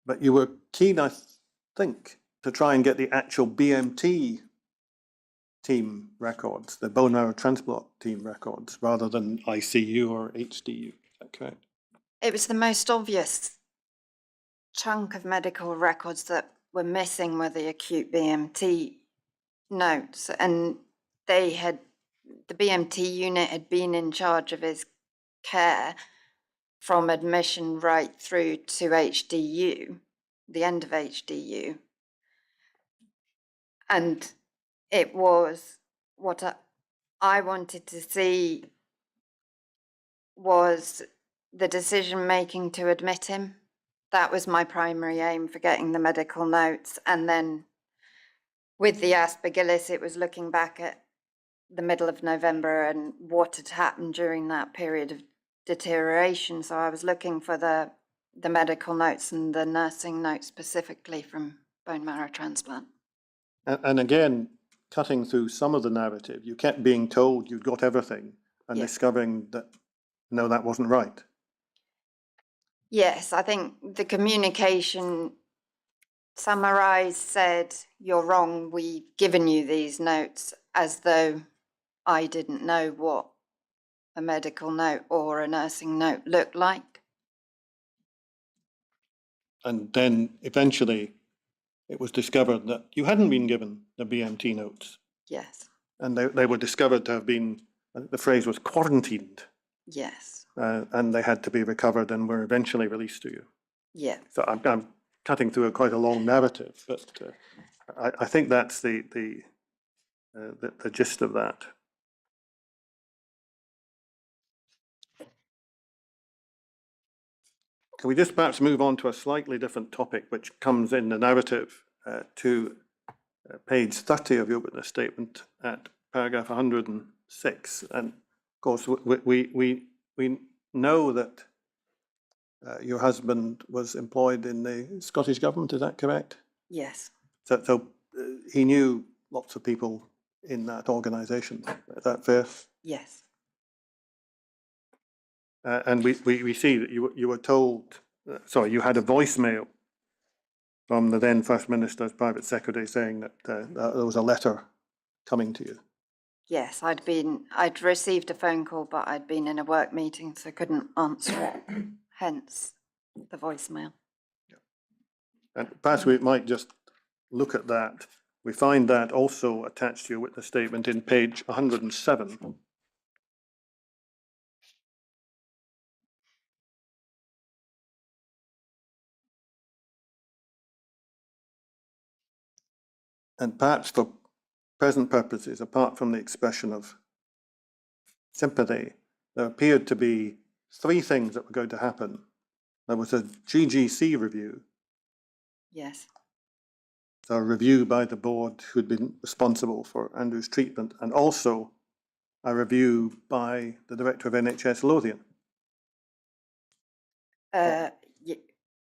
But you were keen, I think, to try and get the actual BMT team records, the bone marrow transplant team records, rather than ICU or HDU. Is that correct? It was the most obvious chunk of medical records that were missing were the acute BMT notes, and the BMT unit had been in charge of his care from admission right through to HDU, the end of HDU. And it was what I wanted to see was the decision making to admit him. That was my primary aim for getting the medical notes. And then with the Aspergillosis, it was looking back at the middle of November and what had happened during that period of deterioration. So I was looking for the medical notes and the nursing notes specifically from bone marrow transplant. And again, cutting through some of the narrative, you kept being told you'd got everything and discovering that, no, that wasn't right. Yes, I think the communication summarised said, "You're wrong, we've given you these notes," as though I didn't know what a medical note or a nursing note looked like. And then eventually it was discovered that you hadn't been given the BMT notes. Yes. And they were discovered to have been, the phrase was quarantined. Yes. And they had to be recovered and were eventually released to you. Yeah. So I'm cutting through quite a long narrative, but I think that's the gist of that. Can we just perhaps move on to a slightly different topic, which comes in the narrative to page 30 of your witness statement at paragraph 106. And of course, we know that your husband was employed in the Scottish government, is that correct? Yes. So he knew lots of people in that organisation, is that fair? Yes. And we see that you were told, sorry, you had a voicemail from the then First Minister's private secretary saying that there was a letter coming to you. Yes, I'd received a phone call, but I'd been in a work meeting, so couldn't answer it, hence the voicemail. And perhaps we might just look at that. We find that also attached to your witness statement in page 107. And perhaps for present purposes, apart from the expression of sympathy, there appeared to be three things that were going to happen. There was a GGC review, Yes. so a review by the board who'd been responsible for Andrew's treatment, and also a review by the director of NHS Lothian.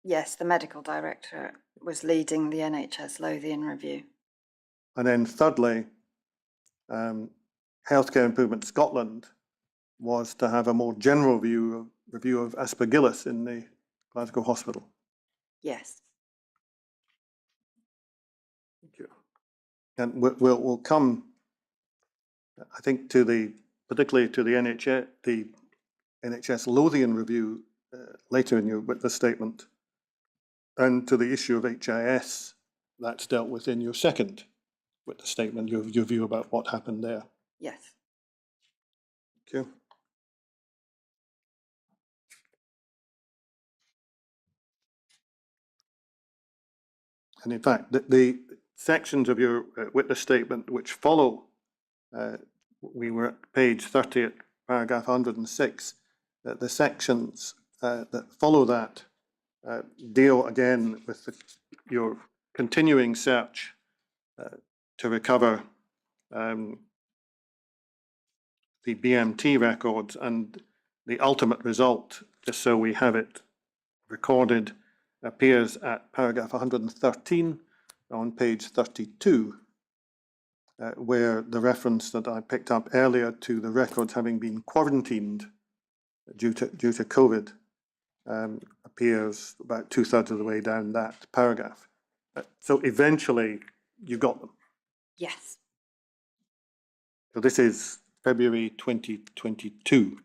Yes, the medical director was leading the NHS Lothian review. And then thirdly, Healthcare Improvement Scotland was to have a more general review of Aspergillosis in the Glasgow hospital. Yes. Thank you. And we'll come, I think, particularly to the NHS Lothian review later in your witness statement, and to the issue of HIS that's dealt with in your second witness statement, your view about what happened there. Yes. Thank you. And in fact, the sections of your witness statement which follow, we were at page 30 at paragraph 106, the sections that follow that deal again with your continuing search to recover the BMT records, and the ultimate result, just so we have it recorded, appears at paragraph 113 on page 32, where the reference that I picked up earlier to the records having been quarantined due to COVID appears about 2/3 of the way down that paragraph. So eventually you got them. Yes. So this is February 2022.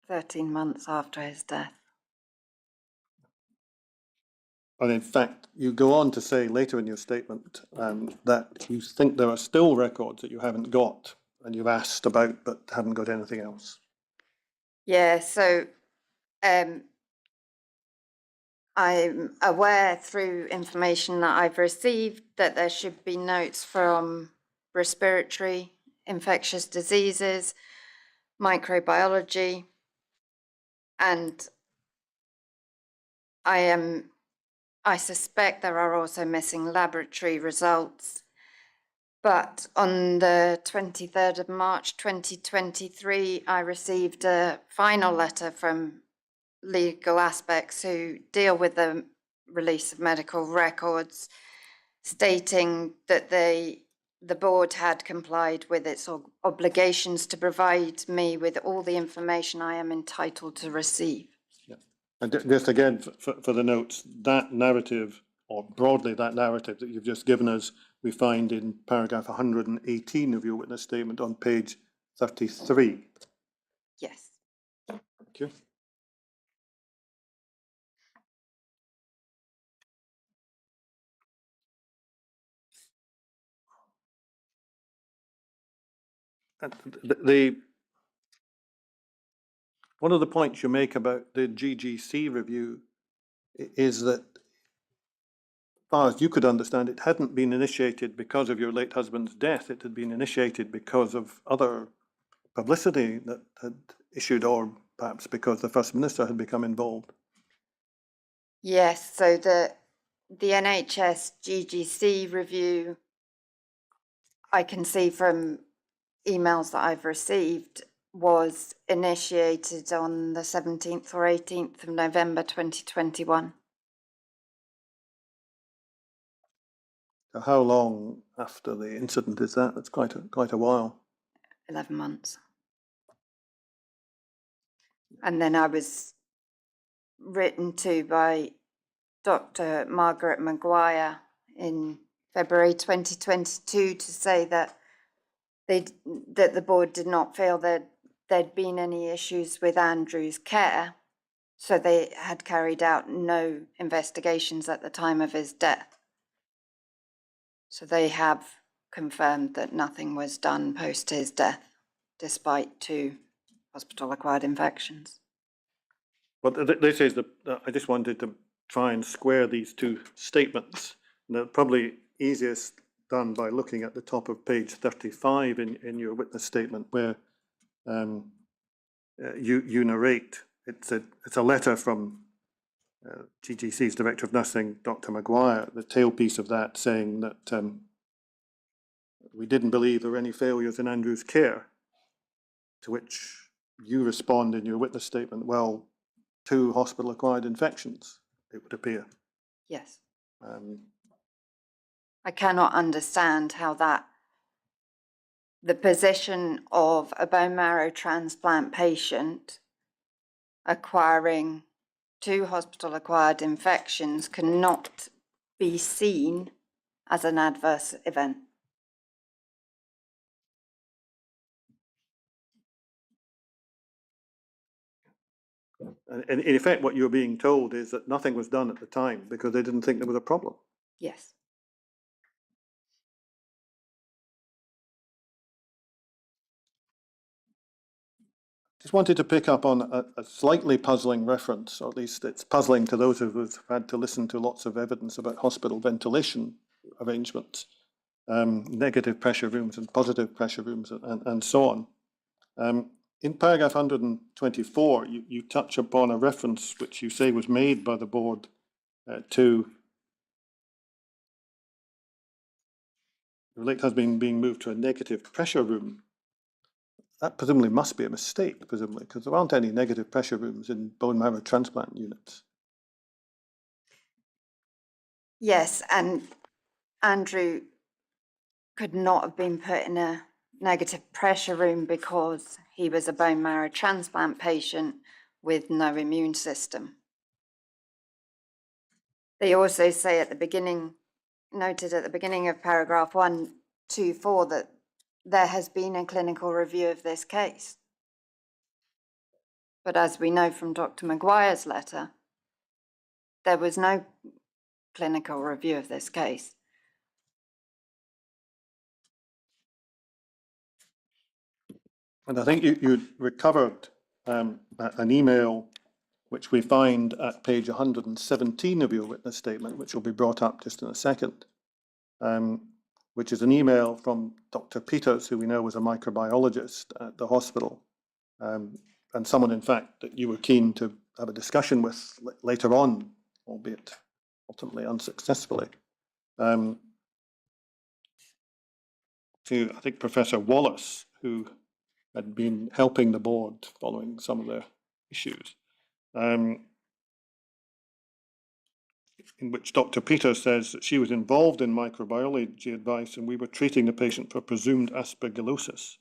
13 months after his death. And in fact, you go on to say later in your statement that you think there are still records that you haven't got and you've asked about but haven't got anything else. Yeah, so I'm aware through information that I've received that there should be notes from respiratory, infectious diseases, microbiology, and I suspect there are also missing laboratory results. But on the 23rd of March 2023, I received a final letter from Legal Aspects who deal with the release of medical records, stating that the board had complied with its obligations to provide me with all the information I am entitled to receive. Yeah. And just again, for the notes, that narrative, or broadly that narrative that you've just given us, we find in paragraph 118 of your witness statement on page 33. Yes. Thank you. And one of the points you make about the GGC review is that, as far as you could understand, it hadn't been initiated because of your late husband's death. It had been initiated because of other publicity that had issued, or perhaps because the First Minister had become involved. Yes, so the NHS GGC review, I can see from emails that I've received, was initiated on the 17th or 18th of November 2021. So how long after the incident is that? That's quite a while. 11 months. And then I was written to by Dr. Margaret Maguire in February 2022 to say that that the board did not feel that there'd been any issues with Andrew's care, so they had carried out no investigations at the time of his death. So they have confirmed that nothing was done post his death, despite 2 hospital-acquired infections. Well, this is I just wanted to try and square these two statements. And they're probably easiest done by looking at the top of page 35 in your witness statement, where you narrate. It's a letter from GGC's Director of Nursing, Dr. Maguire, the tailpiece of that saying that we didn't believe there were any failures in Andrew's care, to which you respond in your witness statement, well, 2 hospital-acquired infections, it would appear. Yes. I cannot understand how the position of a bone marrow transplant patient acquiring 2 hospital-acquired infections cannot be seen as an adverse event. And in effect, what you're being told is that nothing was done at the time because they didn't think there was a problem. Yes. Just wanted to pick up on a slightly puzzling reference, or at least it's puzzling to those of us who've had to listen to lots of evidence about hospital ventilation arrangements, negative pressure rooms and positive pressure rooms, and so on. In paragraph 124, you touch upon a reference which you say was made by the board to the lake has been being moved to a negative pressure room. That presumably must be a mistake, presumably, because there aren't any negative pressure rooms in bone marrow transplant units. Yes, and Andrew could not have been put in a negative pressure room because he was a bone marrow transplant patient with no immune system. They also say at the beginning, noted at the beginning of paragraph 124, that there has been a clinical review of this case. But as we know from Dr. Maguire's letter, there was no clinical review of this case. And I think you recovered an email which we find at page 117 of your witness statement, which will be brought up just in a second, which is an email from Dr. Peters, who we know was a microbiologist at the hospital, and someone, in fact, that you were keen to have a discussion with later on, albeit ultimately unsuccessfully, to, I think, Professor Wallace, who had been helping the board following some of their issues, in which Dr. Peters says that she was involved in microbiology advice and we were treating the patient for presumed Aspergillosis,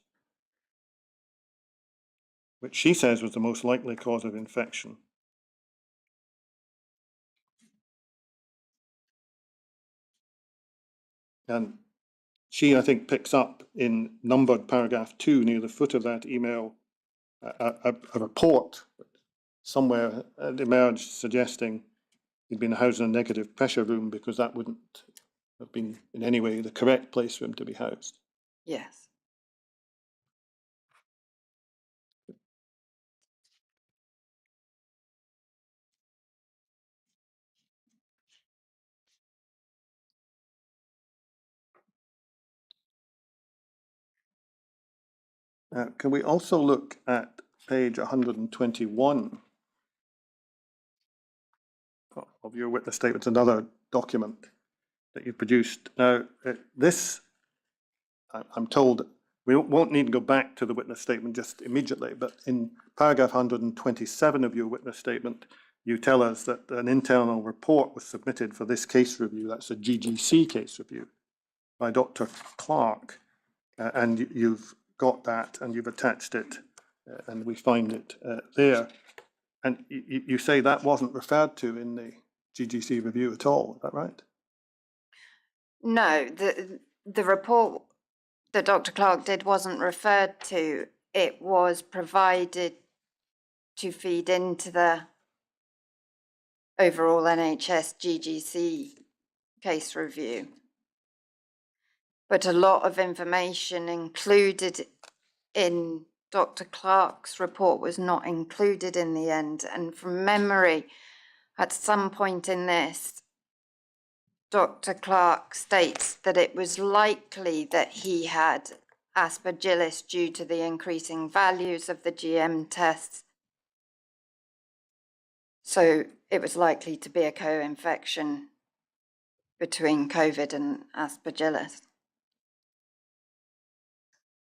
which she says was the most likely cause of infection. And she, I think, picks up in numbered paragraph 2 near the foot of that email a report somewhere had emerged suggesting he'd been housed in a negative pressure room because that wouldn't have been in any way the correct place for him to be housed. Yes. Can we also look at page 121 of your witness statement, another document that you produced? Now, this, I'm told, we won't need to go back to the witness statement just immediately, but in paragraph 127 of your witness statement, you tell us that an internal report was submitted for this case review, that's a GGC case review, by Dr. Clark, and you've got that and you've attached it, and we find it there. And you say that wasn't referred to in the GGC review at all, is that right? No, the report that Dr. Clark did wasn't referred to. It was provided to feed into the overall NHS GGC case review. But a lot of information included in Dr. Clark's report was not included in the end. And from memory, at some point in this, Dr. Clark states that it was likely that he had Aspergillosis due to the increasing values of the GM tests. So it was likely to be a co-infection between COVID and Aspergillosis.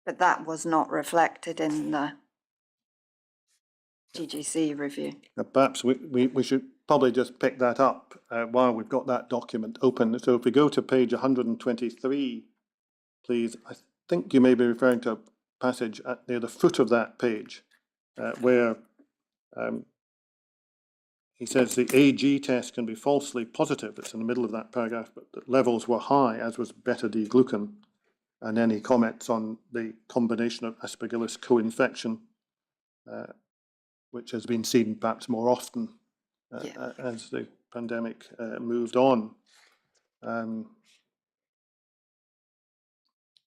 But that was not reflected in the GGC review. Perhaps we should probably just pick that up while we've got that document open. So if we go to page 123, please, I think you may be referring to a passage near the foot of that page where he says the AG test can be falsely positive. It's in the middle of that paragraph, but the levels were high, as was beta-D-glucan. And then he comments on the combination of Aspergillus co-infection, which has been seen perhaps more often as the pandemic moved on. And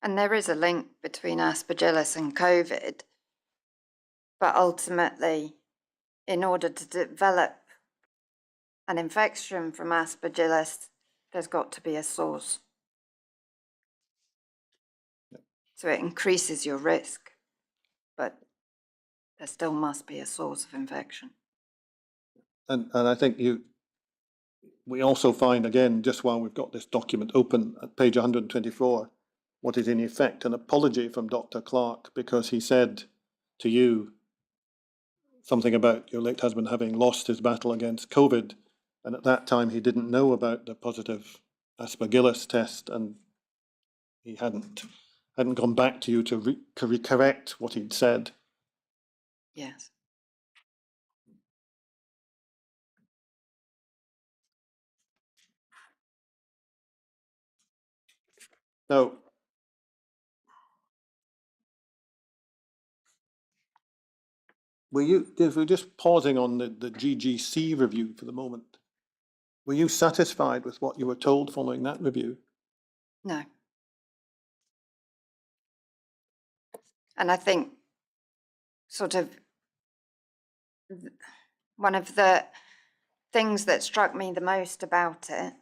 there is a link between Aspergillus and COVID, but ultimately, in order to develop an infection from Aspergillus, there's got to be a source. So it increases your risk, but there still must be a source of infection. And I think we also find, again, just while we've got this document open at page 124, what is in effect an apology from Dr. Clark, because he said to you something about your late husband having lost his battle against COVID, and at that time he didn't know about the positive Aspergillus test, and he hadn't gone back to you to correct what he'd said. Yes. Now, if we're just pausing on the GGC review for the moment, were you satisfied with what you were told following that review? No. And I think sort of one of the things that struck me the most about it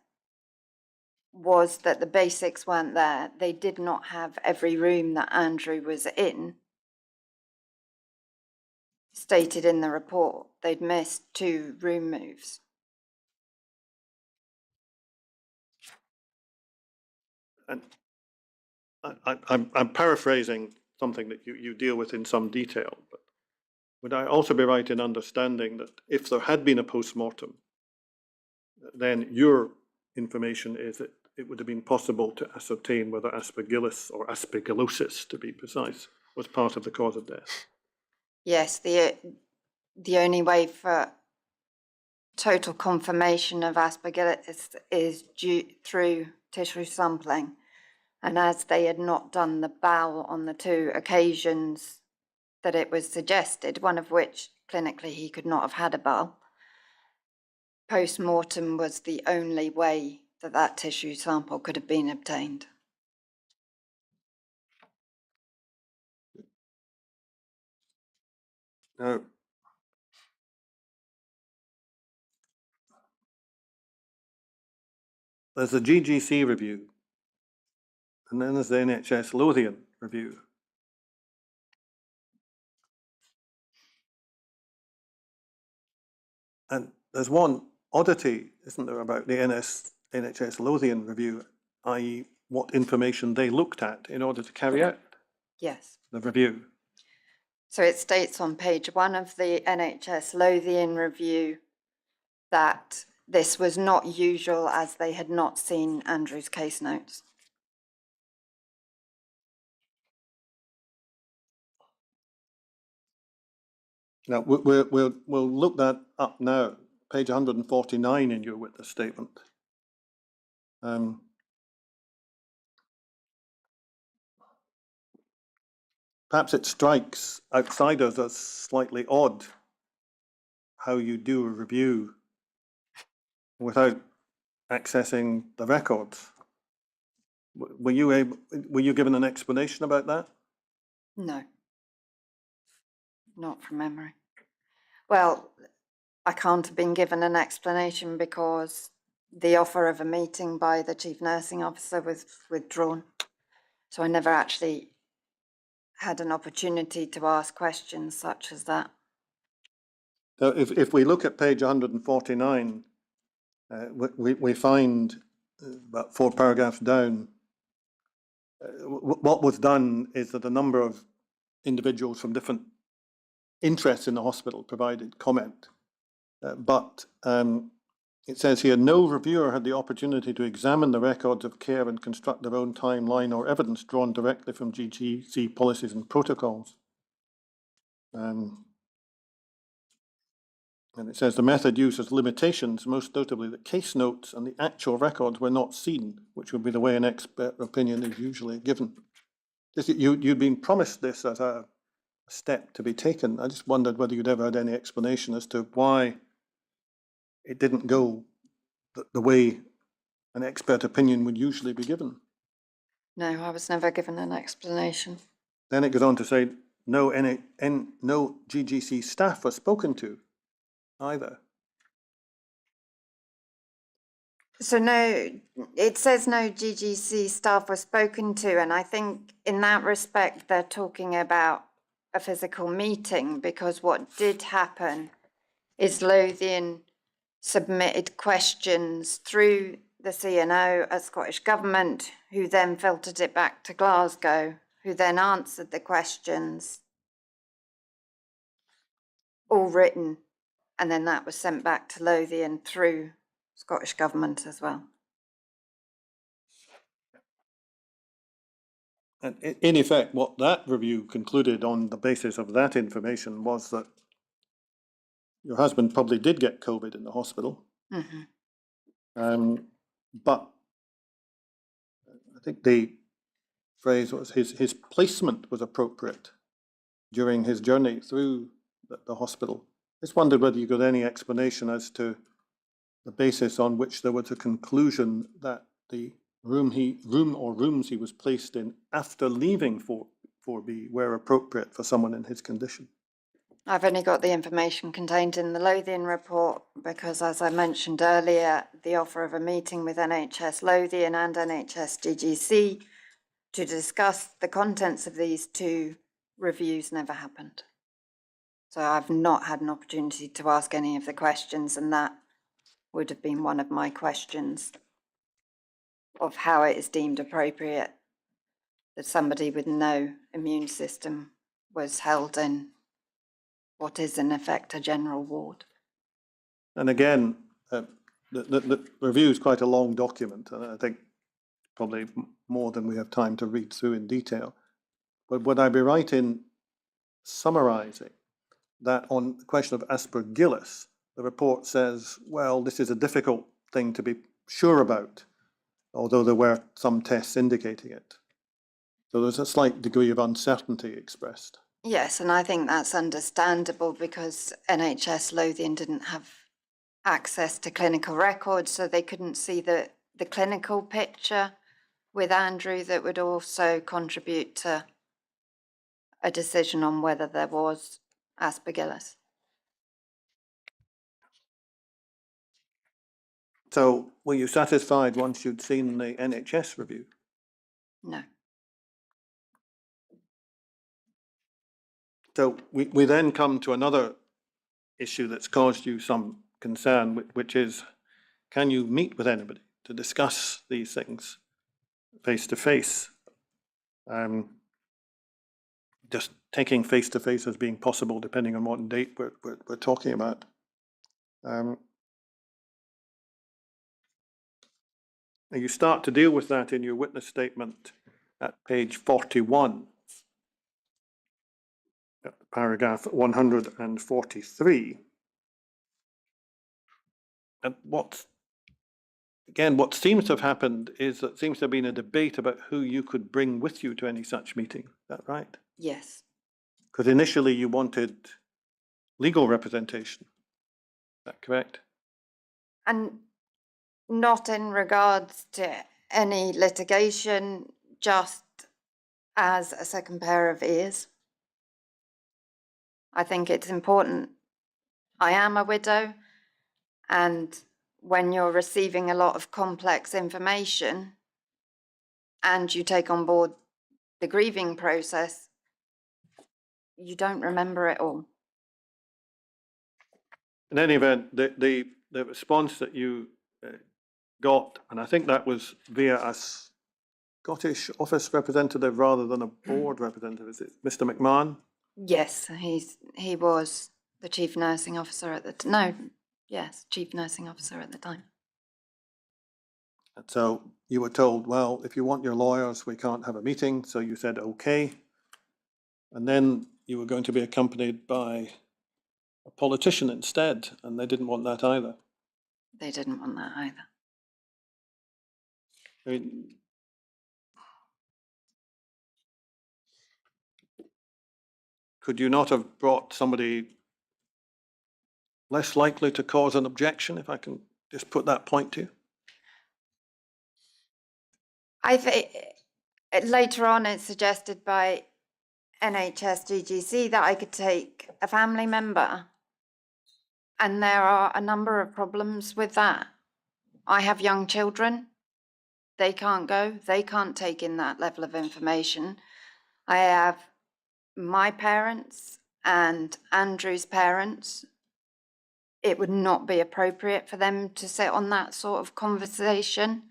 was that the basics weren't there. They did not have every room that Andrew was in stated in the report. They'd missed 2 room moves. And I'm paraphrasing something that you deal with in some detail, but would I also be right in understanding that if there had been a post-mortem, then your information is that it would have been possible to ascertain whether Aspergillus, or Aspergillosis to be precise, was part of the cause of death? Yes, the only way for total confirmation of Aspergillosis is due through tissue sampling. And as they had not done the bowel on the 2 occasions that it was suggested, one of which clinically he could not have had a bowel, post-mortem was the only way that that tissue sample could have been obtained. Now, there's a GGC review, and then there's the NHS Lothian review. And there's one oddity, isn't there, about the NHS Lothian review, i.e. what information they looked at in order to carry out Yes. the review. So it states on page 1 of the NHS Lothian review that this was not usual as they had not seen Andrew's case notes. Now, we'll look that up now, page 149 in your witness statement. Perhaps it strikes outsiders as slightly odd how you do a review without accessing the records. Were you given an explanation about that? No, not from memory. Well, I can't have been given an explanation because the offer of a meeting by the chief nursing officer was withdrawn. So I never actually had an opportunity to ask questions such as that. So if we look at page 149, we find about 4 paragraphs down, what was done is that a number of individuals from different interest in the hospital provided comment. But it says here, no reviewer had the opportunity to examine the records of care and construct their own timeline or evidence drawn directly from GGC policies and protocols. And it says the method uses limitations, most notably that case notes and the actual records were not seen, which would be the way an expert opinion is usually given. You'd been promised this as a step to be taken. I just wondered whether you'd ever had any explanation as to why it didn't go the way an expert opinion would usually be given. No, I was never given an explanation. Then it goes on to say no GGC staff was spoken to either. So no, it says no GGC staff were spoken to, and I think in that respect they're talking about a physical meeting, because what did happen is Lothian submitted questions through the CNO at Scottish Government, who then filtered it back to Glasgow, who then answered the questions, all written, and then that was sent back to Lothian through Scottish Government as well. And in effect, what that review concluded on the basis of that information was that your husband probably did get COVID in the hospital. Mm-hmm. But I think the phrase was his placement was appropriate during his journey through the hospital. I just wondered whether you got any explanation as to the basis on which there was a conclusion that the rooms he was placed in after leaving 4B were appropriate for someone in his condition. I've only got the information contained in the Lothian report because, as I mentioned earlier, the offer of a meeting with NHS Lothian and NHS GGC to discuss the contents of these two reviews never happened. So I've not had an opportunity to ask any of the questions, and that would have been one of my questions of how it is deemed appropriate that somebody with no immune system was held in what is in effect a general ward. And again, the review is quite a long document, and I think probably more than we have time to read through in detail. But would I be right in summarising that on the question of Aspergillosis, the report says, well, this is a difficult thing to be sure about, although there were some tests indicating it. So there's a slight degree of uncertainty expressed. Yes, and I think that's understandable because NHS Lothian didn't have access to clinical records, so they couldn't see the clinical picture with Andrew that would also contribute to a decision on whether there was Aspergillosis. So were you satisfied once you'd seen the NHS review? No. So we then come to another issue that's caused you some concern, which is, can you meet with anybody to discuss these things face to face? Just taking face to face as being possible, depending on what date we're talking about. You start to deal with that in your witness statement at page 41, at paragraph 143. And what seems to have happened is that seems to have been a debate about who you could bring with you to any such meeting. Is that right? Yes. Because initially you wanted legal representation. Is that correct? And not in regards to any litigation, just as a second pair of ears. I think it's important. I am a widow, and when you're receiving a lot of complex information and you take on board the grieving process, you don't remember it all. In any event, the response that you got, and I think that was via a Scottish office representative rather than a board representative, is it Mr. McMahon? Yes, he was the chief nursing officer at the, chief nursing officer at the time. And so you were told, well, if you want your lawyers, we can't have a meeting. So you said, okay. And then you were going to be accompanied by a politician instead, and they didn't want that either. They didn't want that either. I mean, could you not have brought somebody less likely to cause an objection, if I can just put that point to you? I think later on it's suggested by NHS GGC that I could take a family member, and there are a number of problems with that. I have young children. They can't go. They can't take in that level of information. I have my parents and Andrew's parents. It would not be appropriate for them to sit on that sort of conversation.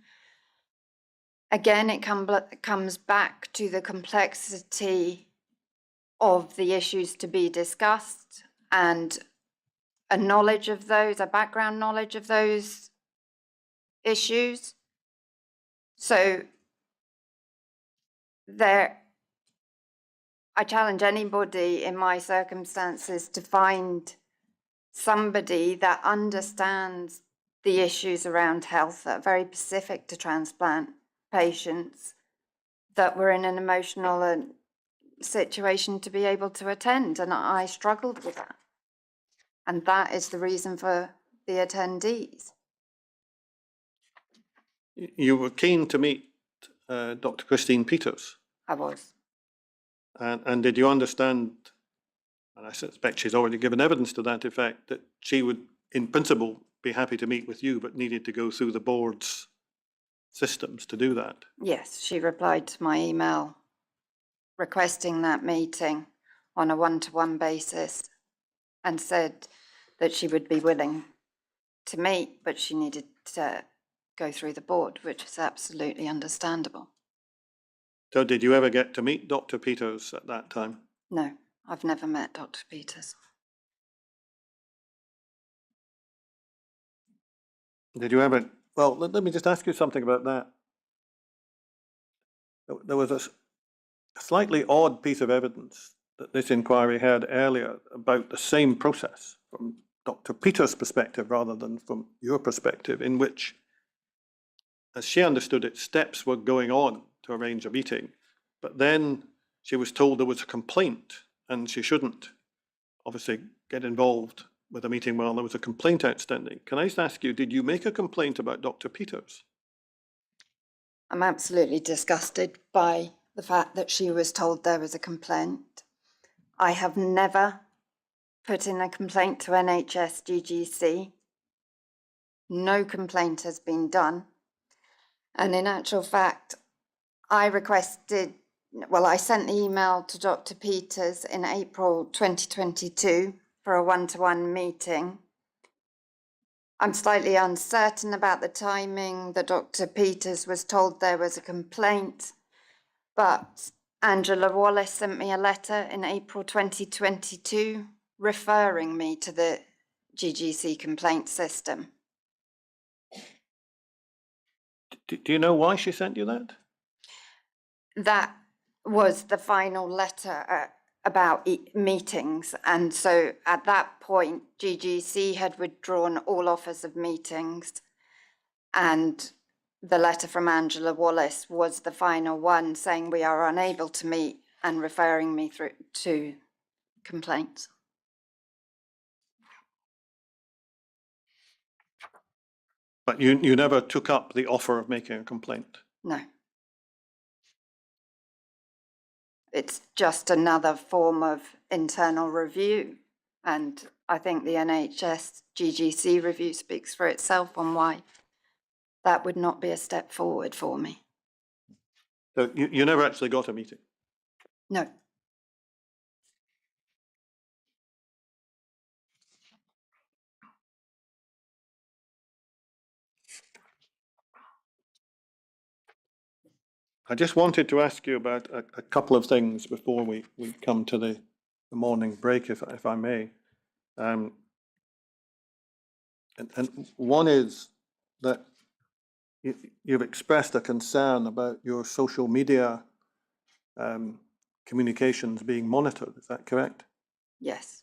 Again, it comes back to the complexity of the issues to be discussed and a knowledge of those, a background knowledge of those issues. So I challenge anybody in my circumstances to find somebody that understands the issues around health that are very specific to transplant patients, that were in an emotional situation to be able to attend. And I struggled with that. And that is the reason for the attendees. You were keen to meet Dr. Christine Peters. I was. And did you understand, and I suspect she's already given evidence to that effect, that she would, in principle, be happy to meet with you, but needed to go through the board's systems to do that? Yes, she replied to my email requesting that meeting on a one-to-one basis and said that she would be willing to meet, but she needed to go through the board, which is absolutely understandable. So did you ever get to meet Dr. Peters at that time? No, I've never met Dr. Peters. Did you ever, well, let me just ask you something about that. There was a slightly odd piece of evidence that this inquiry had earlier about the same process from Dr. Peters' perspective rather than from your perspective, in which, as she understood it, steps were going on to arrange a meeting, but then she was told there was a complaint and she shouldn't obviously get involved with a meeting while there was a complaint outstanding. Can I just ask you, did you make a complaint about Dr. Peters? I'm absolutely disgusted by the fact that she was told there was a complaint. I have never put in a complaint to NHS GGC. No complaint has been done. And in actual fact, I sent the email to Dr. Peters in April 2022 for a one-to-one meeting. I'm slightly uncertain about the timing that Dr. Peters was told there was a complaint, but Angela Wallace sent me a letter in April 2022 referring me to the GGC complaint system. Do you know why she sent you that? That was the final letter about meetings. And so at that point, GGC had withdrawn all offers of meetings. And the letter from Angela Wallace was the final one saying we are unable to meet and referring me through to complaints. But you never took up the offer of making a complaint? No. It's just another form of internal review. And I think the NHS GGC review speaks for itself on why that would not be a step forward for me. So you never actually got a meeting? No. I just wanted to ask you about a couple of things before we come to the the morning break, if I may. And one is that you've expressed a concern about your social media communications being monitored. Is that correct? Yes.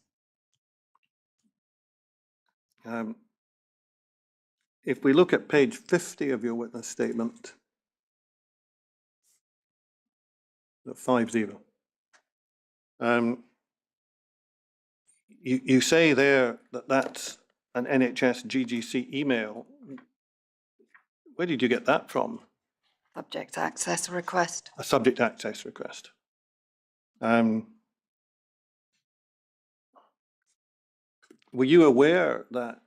If we look at page 50 of your witness statement, 50, you say there that that's an NHS GGC email. Where did you get that from? Subject access request. A subject access request. Were you aware that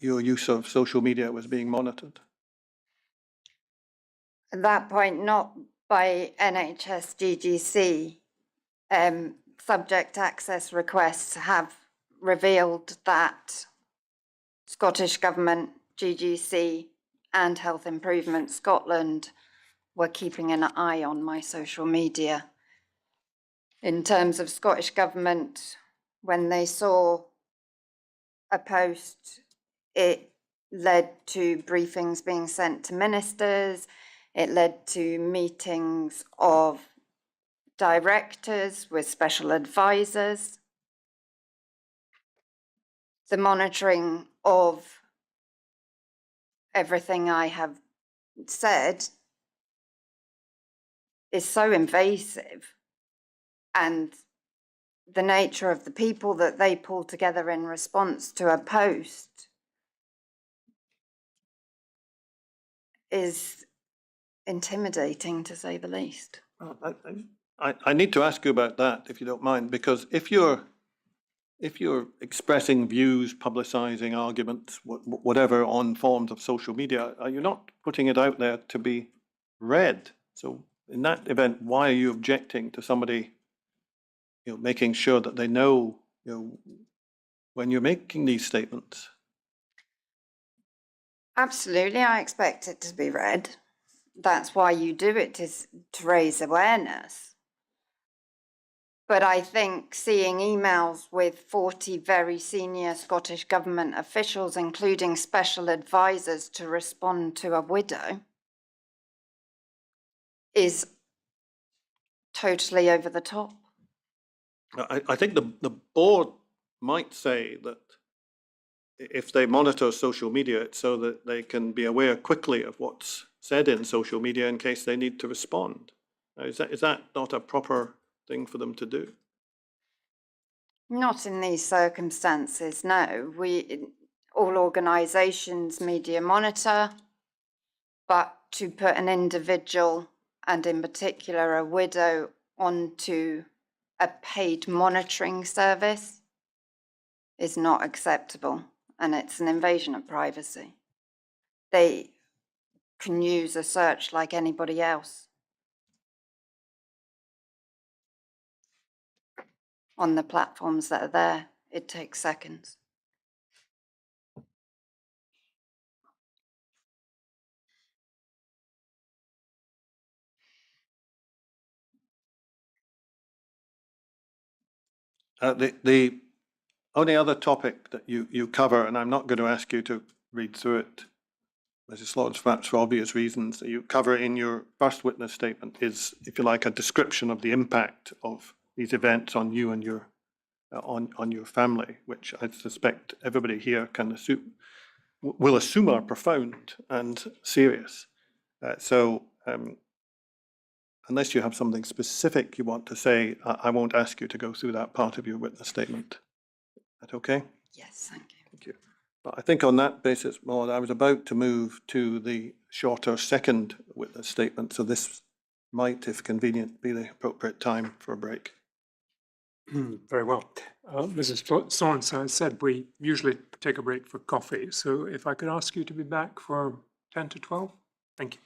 your use of social media was being monitored? At that point, not by NHS GGC. Subject access requests have revealed that Scottish Government, GGC and Health Improvement Scotland were keeping an eye on my social media. In terms of Scottish Government, when they saw a post, it led to briefings being sent to ministers, it led to meetings of directors with special advisors. The monitoring of everything I have said is so invasive, and the nature of the people that they pull together in response to a post is intimidating, to say the least. I need to ask you about that, if you don't mind, because if you're expressing views, publicizing arguments, whatever, on forms of social media, are you not putting it out there to be read? So in that event, why are you objecting to somebody, making sure that they know, when you're making these statements? Absolutely, I expect it to be read. That's why you do it, is to raise awareness. But I think seeing emails with 40 very senior Scottish Government officials, including special advisors, to respond to a widow is totally over the top. I think the board might say that if they monitor social media, it's so that they can be aware quickly of what's said in social media in case they need to respond. Now, is that not a proper thing for them to do? Not in these circumstances, no. All organisations media monitor, but to put an individual, and in particular a widow, onto a paid monitoring service is not acceptable, and it's an invasion of privacy. They can use a search like anybody else on the platforms that are there. It takes seconds. The only other topic that you cover, and I'm not going to ask you to read through it, Mrs. Slorance, perhaps for obvious reasons, that you cover in your first witness statement is, if you like, a description of the impact of these events on you and your on your family, which I suspect everybody here will assume are profound and serious. So unless you have something specific you want to say, I won't ask you to go through that part of your witness statement. Is that okay? Yes, thank you. Thank you. But I think on that basis, Maud, I was about to move to the shorter second witness statement, so this might, if convenient, be the appropriate time for a break. Very well. Mrs. Slorance, I said we usually take a break for coffee, so if I could ask you to be back for 10 to 12? Thank you.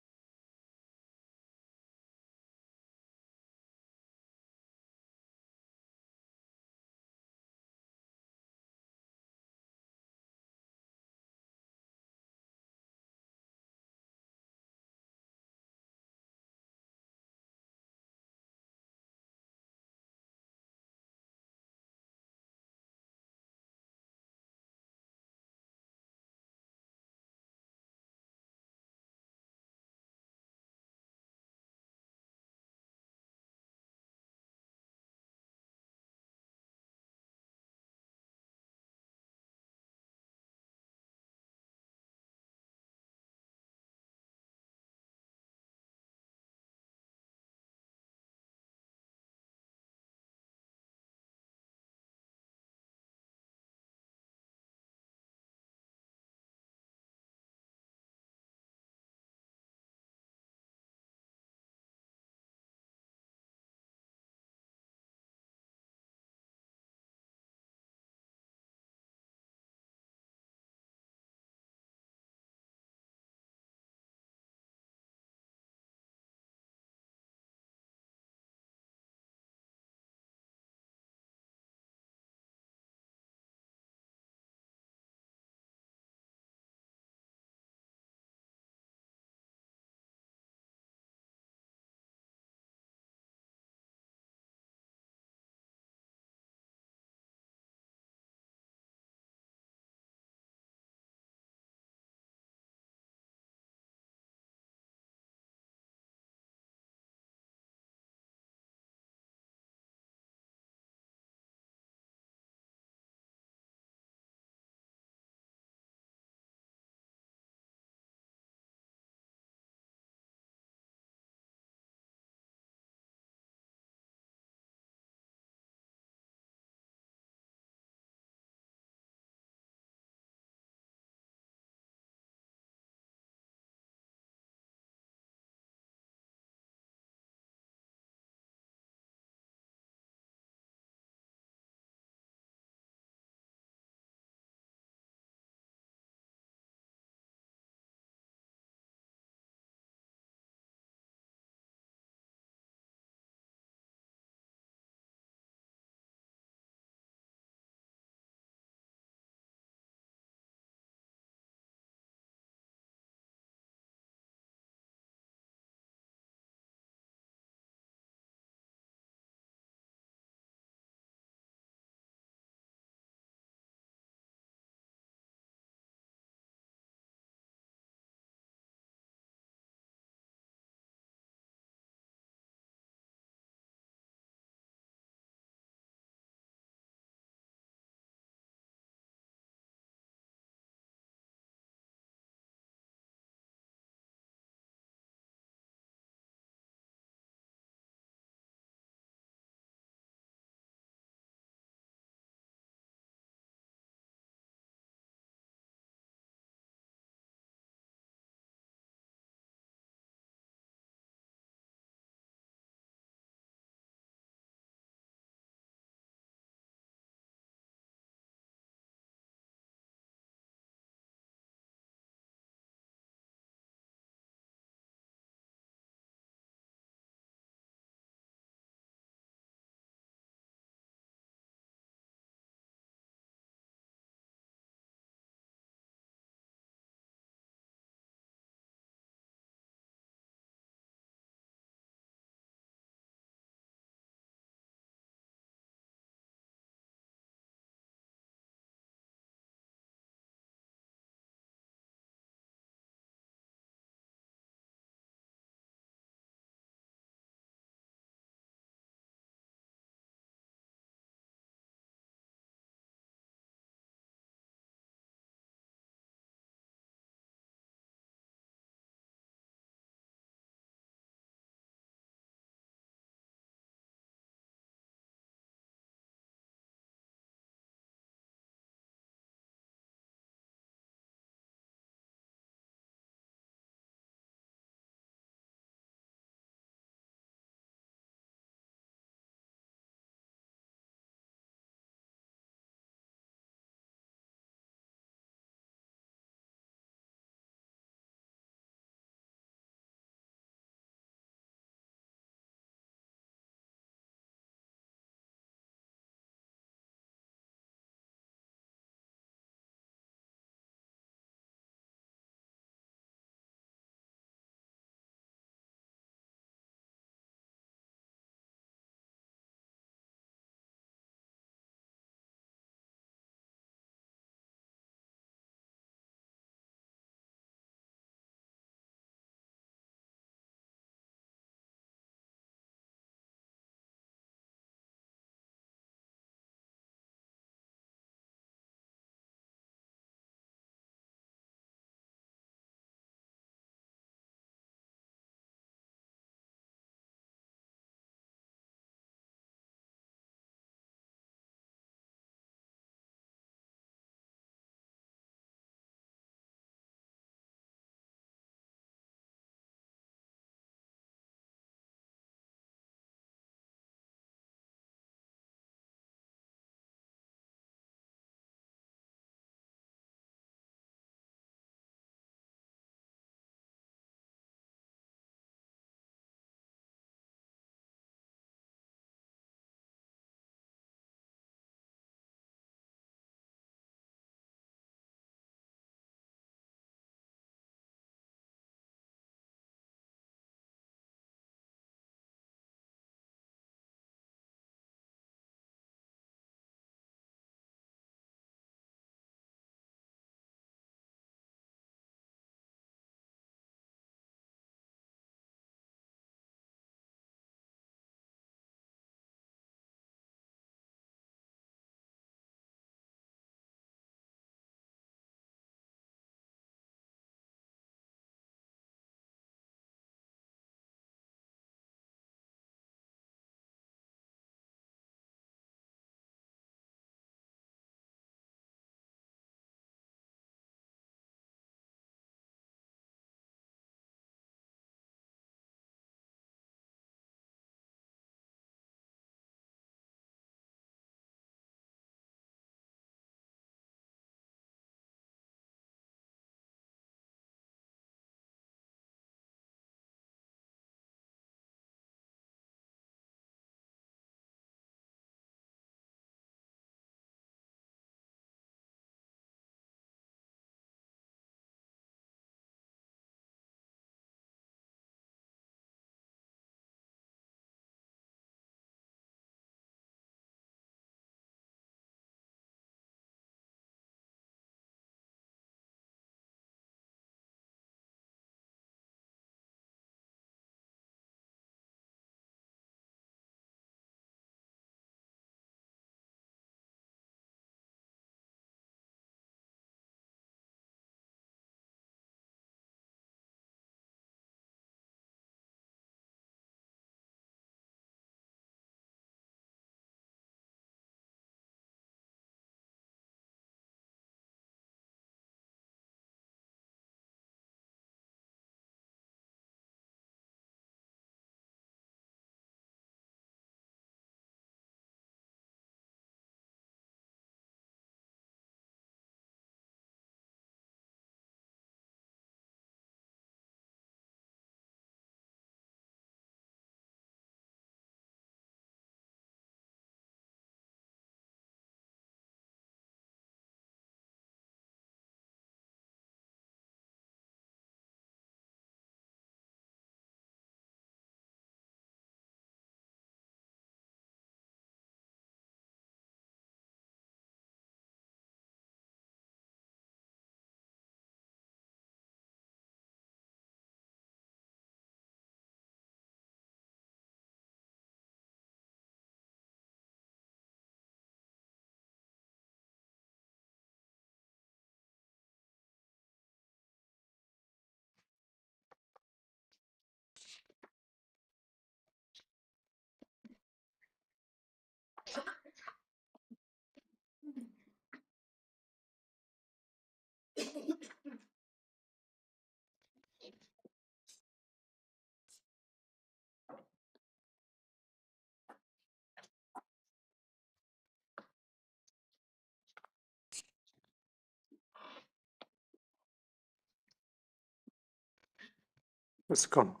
Mr. Connell.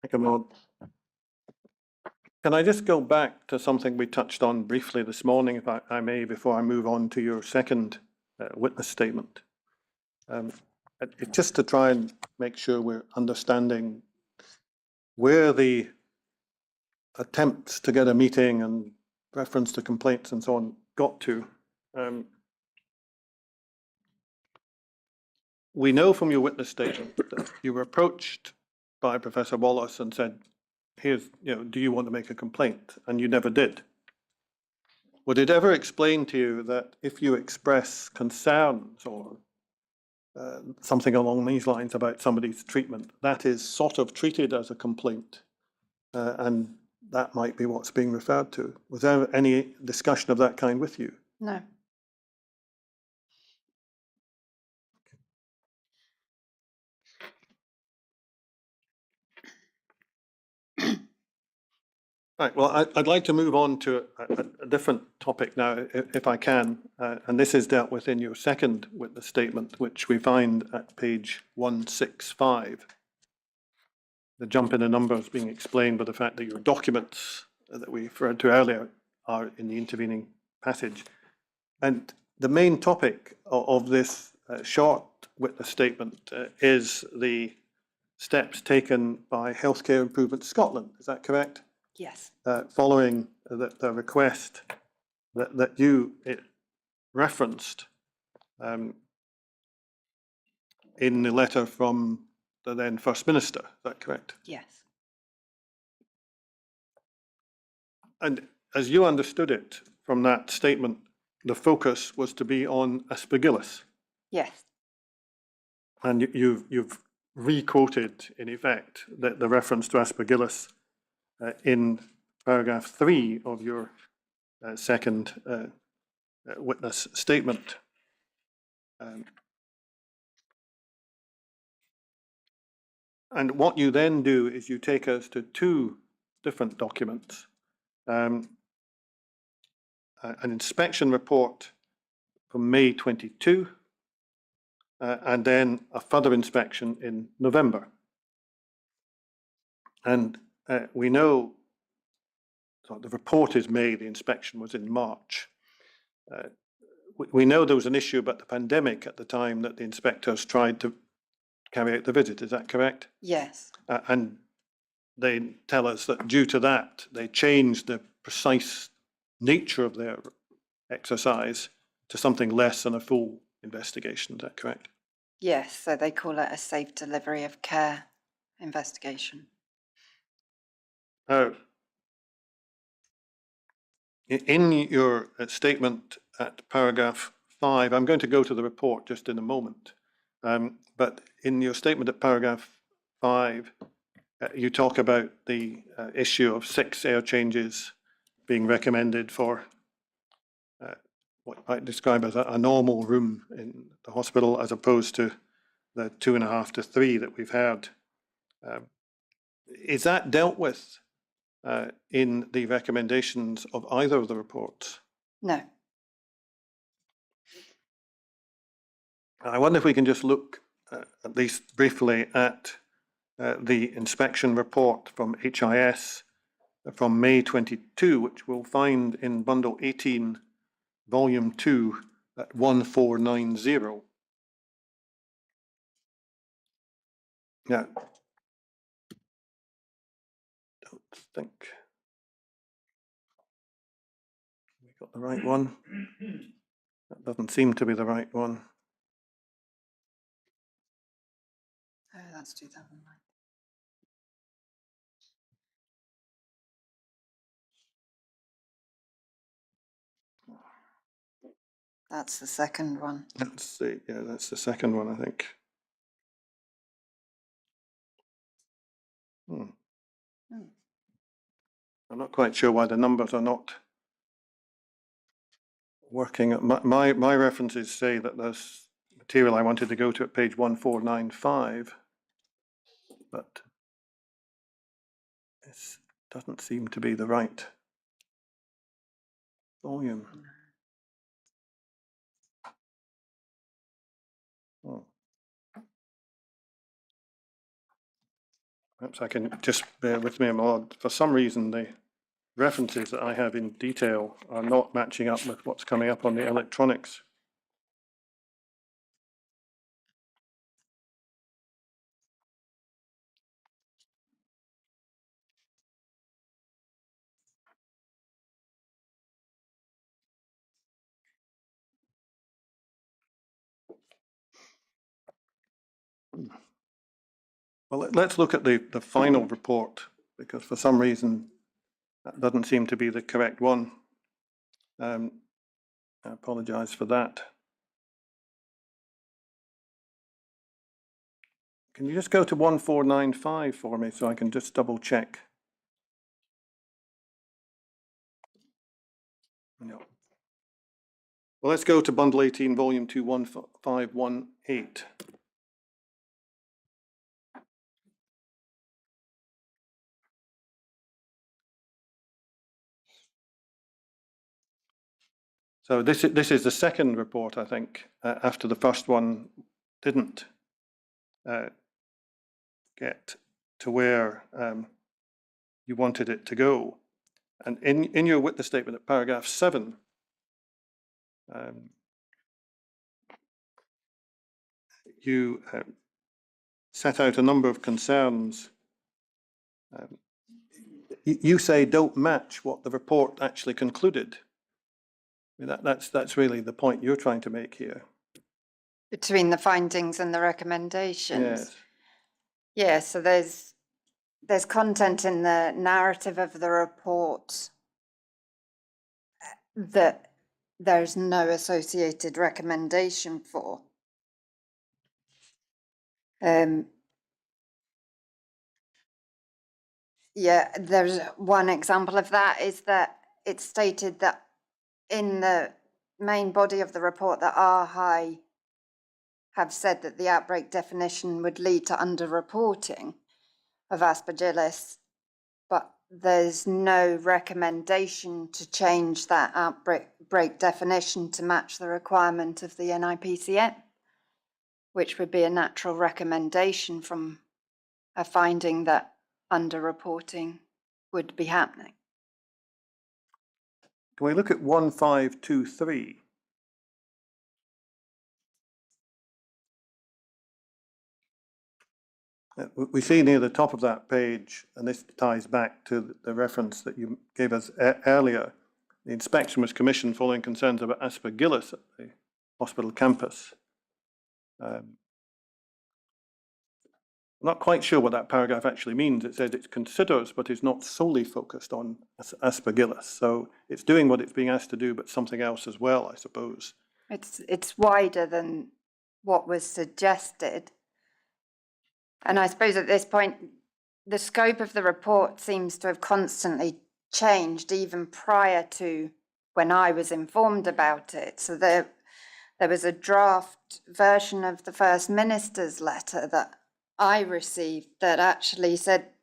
Thank you, Lord. Can I just go back to something we touched on briefly this morning, if I may, before I move on to your second witness statement? Just to try and make sure we're understanding where the attempts to get a meeting and reference to complaints and so on got to. We know from your witness statement that you were approached by Professor Wallace and said, here's, do you want to make a complaint? And you never did. Would it ever explain to you that if you express concerns or something along these lines about somebody's treatment, that is sort of treated as a complaint, and that might be what's being referred to? Was there any discussion of that kind with you? No. Right, well, I'd like to move on to a different topic now, if I can, and this is dealt with in your second witness statement, which we find at page 165. The jump in the numbers being explained by the fact that your documents that we referred to earlier are in the intervening passage. And the main topic of this short witness statement is the steps taken by Healthcare Improvement Scotland. Is that correct? Yes. Following the request that you referenced in the letter from the then First Minister. Is that correct? Yes. And as you understood it from that statement, the focus was to be on Aspergillus. Yes. And you've re-quoted, in effect, the reference to Aspergillus in paragraph 3 of your second witness statement. And what you then do is you take us to two different documents. An inspection report from May 22, and then a further inspection in November. And we know, so the report is May, the inspection was in March. We know there was an issue about the pandemic at the time that the inspectors tried to carry out the visit. Is that correct? Yes. And they tell us that due to that, they changed the precise nature of their exercise to something less than a full investigation. Is that correct? Yes. So they call it a safe delivery of care investigation. Now, in your statement at paragraph 5, I'm going to go to the report just in a moment, but in your statement at paragraph 5, you talk about the issue of 6 air changes being recommended for what you might describe as a normal room in the hospital, as opposed to the 2.5 to 3 that we've had. Is that dealt with in the recommendations of either of the reports? No. I wonder if we can just look at least briefly at the inspection report from HIS from May 22, which we'll find in bundle 18, volume 2 at 1490. Yeah, don't think we got the right one. That doesn't seem to be the right one. Oh, that's 2009. That's the second one. That's the second one, I think. I'm not quite sure why the numbers are not working. My references say that there's material I wanted to go to at page 1495, but this doesn't seem to be the right volume. Oh. Perhaps I can just bear with me a moment. For some reason, the references that I have in detail are not matching up with what's coming up on the electronics. Well, let's look at the final report, because for some reason that doesn't seem to be the correct one. I apologize for that. Can you just go to 1495 for me so I can just double check? No. Well, let's go to Bundle 18, Volume 2, 1518. So this is the second report, I think, after the first one didn't get to where you wanted it to go. And in your witness statement at paragraph 7, you set out a number of concerns. You say don't match what the report actually concluded. I mean, that's really the point you're trying to make here. Between the findings and the recommendations. Yes. Yeah, so there's content in the narrative of the report that there's no associated recommendation for. Yeah, there's one example of that is that it's stated that in the main body of the report that RHI have said that the outbreak definition would lead to underreporting of Aspergillus, but there's no recommendation to change that outbreak definition to match the requirement of the NIPCN, which would be a natural recommendation from a finding that underreporting would be happening. Can we look at 1523? We see near the top of that page, and this ties back to the reference that you gave us earlier, the inspection was commissioned following concerns about Aspergillus at the hospital campus. I'm not quite sure what that paragraph actually means. It says it considers, but is not solely focused on Aspergillus. So it's doing what it's being asked to do, but something else as well, I suppose. It's wider than what was suggested. And I suppose at this point, the scope of the report seems to have constantly changed, even prior to when I was informed about it. So there was a draft version of the First Minister's letter that I received that actually said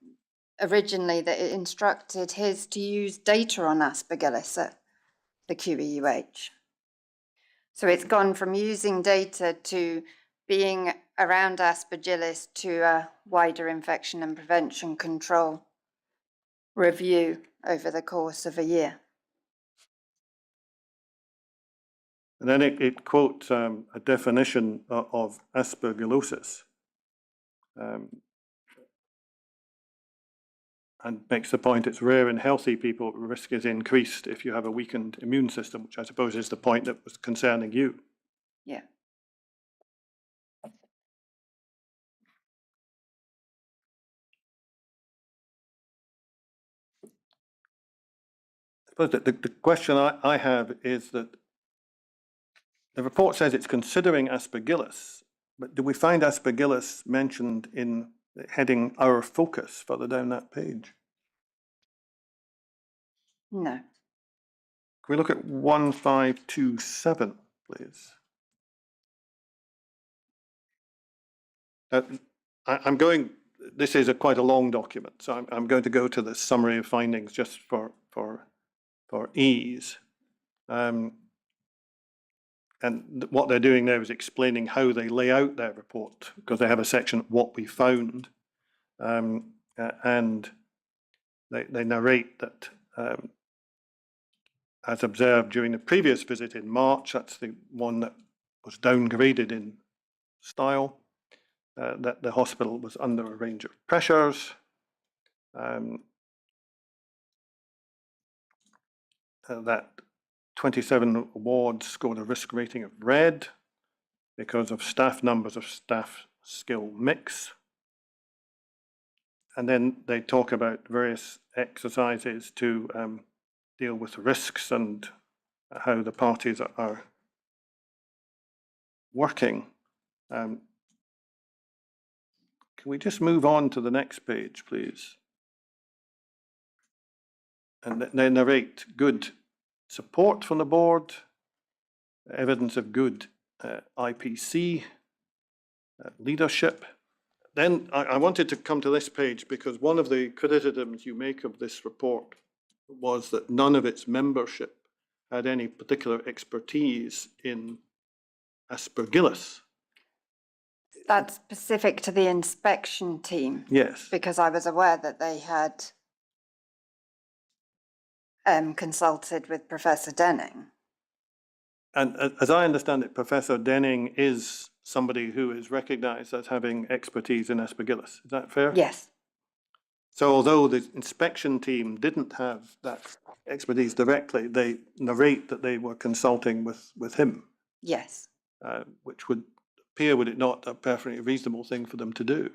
originally that it instructed his to use data on Aspergillus at the QEUH. So it's gone from using data to being around Aspergillus to a wider infection and prevention control review over the course of a year. And then it quotes a definition of Aspergillosis, and makes the point it's rare in healthy people, risk is increased if you have a weakened immune system, which I suppose is the point that was concerning you. Yeah. I suppose that the question I have is that the report says it's considering Aspergillus, but do we find Aspergillus mentioned in the heading Our Focus further down that page? No. Can we look at 1527, please? I'm going, this is quite a long document, so I'm going to go to the summary of findings just for ease. And what they're doing there is explaining how they lay out their report, because they have a section, what we found. and they narrate that as observed during the previous visit in March, that's the one that was downgraded in style, that the hospital was under a range of pressures. That 27 wards scored a risk rating of red because of staff numbers of staff skill mix. And then they talk about various exercises to deal with risks and how the parties are working. Can we just move on to the next page, please? And they narrate good support from the board, evidence of good IPC leadership. Then I wanted to come to this page because one of the criticisms you make of this report was that none of its membership had any particular expertise in Aspergillus. That's specific to the inspection team. Yes. Because I was aware that they had consulted with Professor Denning. And as I understand it, Professor Denning is somebody who is recognized as having expertise in Aspergillus. Is that fair? Yes. So although the inspection team didn't have that expertise directly, they narrate that they were consulting with him. Yes. Which would appear, would it not, a perfectly reasonable thing for them to do?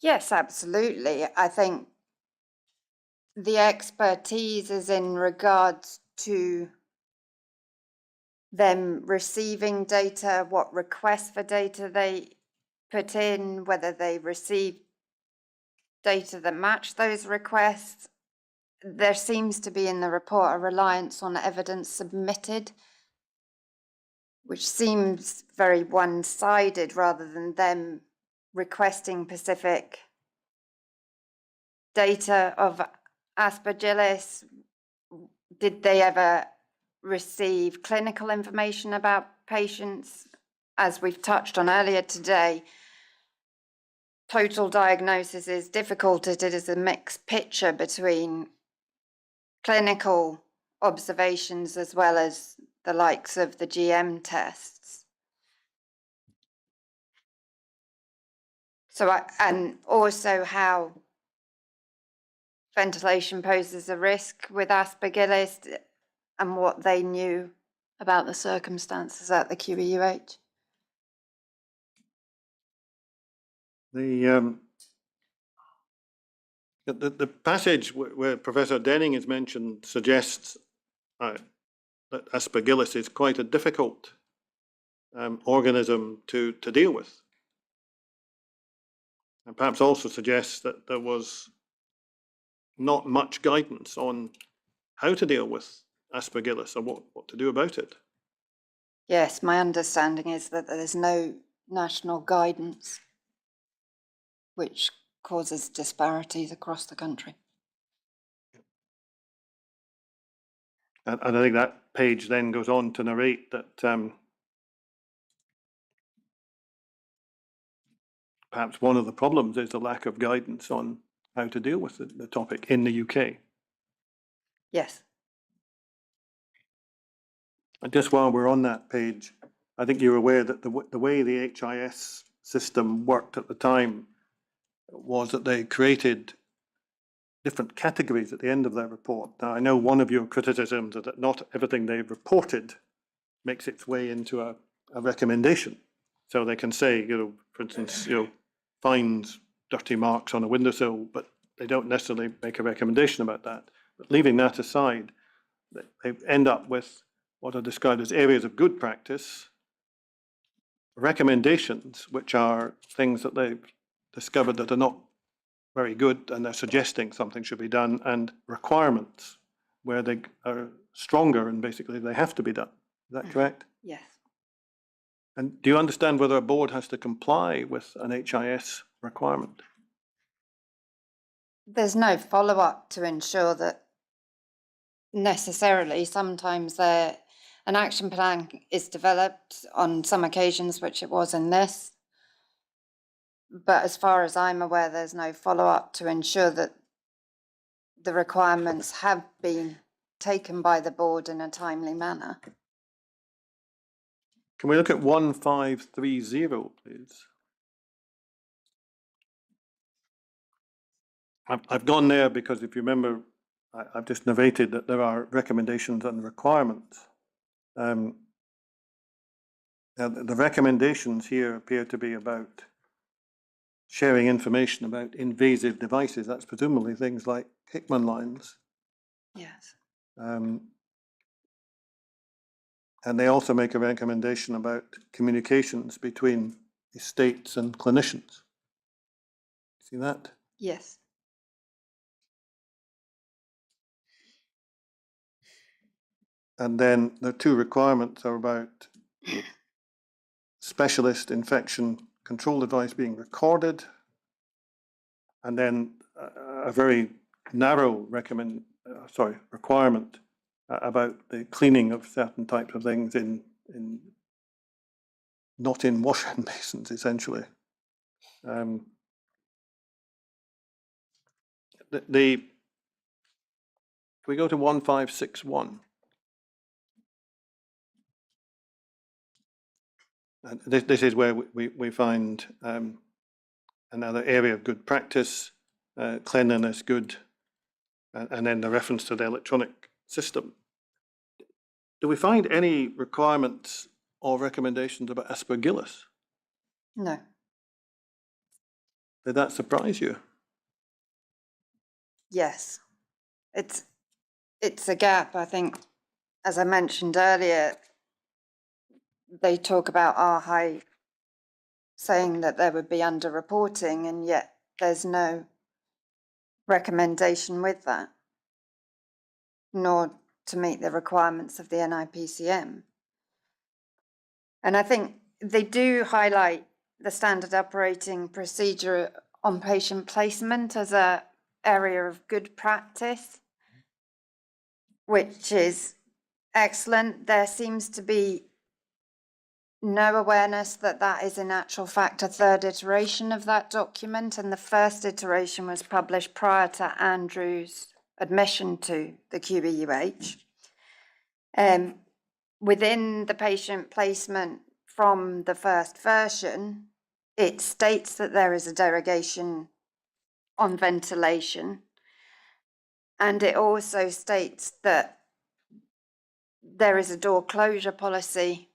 Yes, absolutely. I think the expertise is in regards to them receiving data, what requests for data they put in, whether they receive data that match those requests. There seems to be in the report a reliance on evidence submitted, which seems very one-sided rather than them requesting specific data of Aspergillus. Did they ever receive clinical information about patients? As we've touched on earlier today, total diagnosis is difficult. It is a mixed picture between clinical observations as well as the likes of the GM tests. So, and also how ventilation poses a risk with Aspergillus and what they knew about the circumstances at the QEUH. The passage where Professor Denning is mentioned suggests that Aspergillus is quite a difficult organism to deal with. And perhaps also suggests that there was not much guidance on how to deal with Aspergillus or what to do about it. Yes, my understanding is that there's no national guidance, which causes disparities across the country. And I think that page then goes on to narrate that perhaps one of the problems is the lack of guidance on how to deal with the topic in the UK. Yes. And just while we're on that page, I think you're aware that the way the HIS system worked at the time was that they created different categories at the end of their report. Now, I know one of your criticisms is that not everything they've reported makes its way into a recommendation. So they can say, for instance, finds dirty marks on a windowsill, but they don't necessarily make a recommendation about that. But leaving that aside, they end up with what are described as areas of good practice, recommendations, which are things that they've discovered that are not very good and they're suggesting something should be done, and requirements where they are stronger and basically they have to be done. Is that correct? Yes. And do you understand whether a board has to comply with an HIS requirement? There's no follow-up to ensure that necessarily. Sometimes an action plan is developed on some occasions, which it was in this, But as far as I'm aware, there's no follow-up to ensure that the requirements have been taken by the board in a timely manner. Can we look at 1530, please? I've gone there because if you remember, I've just novated that there are recommendations and requirements. Now, the recommendations here appear to be about sharing information about invasive devices. That's presumably things like Hickman lines. Yes. And they also make a recommendation about communications between estates and clinicians. See that? Yes. And then the two requirements are about specialist infection control device being recorded, and then a very narrow requirement about the cleaning of certain types of things not in wash-in basins, essentially. If we go to 1561, and this is where we find another area of good practice, cleanliness good, and then the reference to the electronic system. Do we find any requirements or recommendations about Aspergillosis? No. Did that surprise you? Yes. It's a gap, I think. As I mentioned earlier, they talk about RHI saying that there would be underreporting, and yet there's no recommendation with that, nor to meet the requirements of the NIPCM. And I think they do highlight the standard operating procedure on patient placement as an area of good practice, which is excellent. There seems to be no awareness that that is in actual fact a third iteration of that document, and the first iteration was published prior to Andrew's admission to the QBUH. Within the patient placement from the first version, it states that there is a derogation on ventilation, and it also states that there is a door closure policy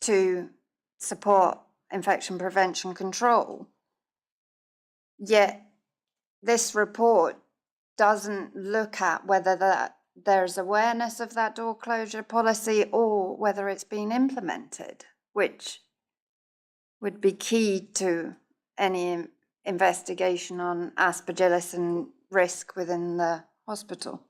to support infection prevention control. Yet this report doesn't look at whether there's awareness of that door closure policy or whether it's been implemented, which would be key to any investigation on Aspergillosis and risk within the hospital.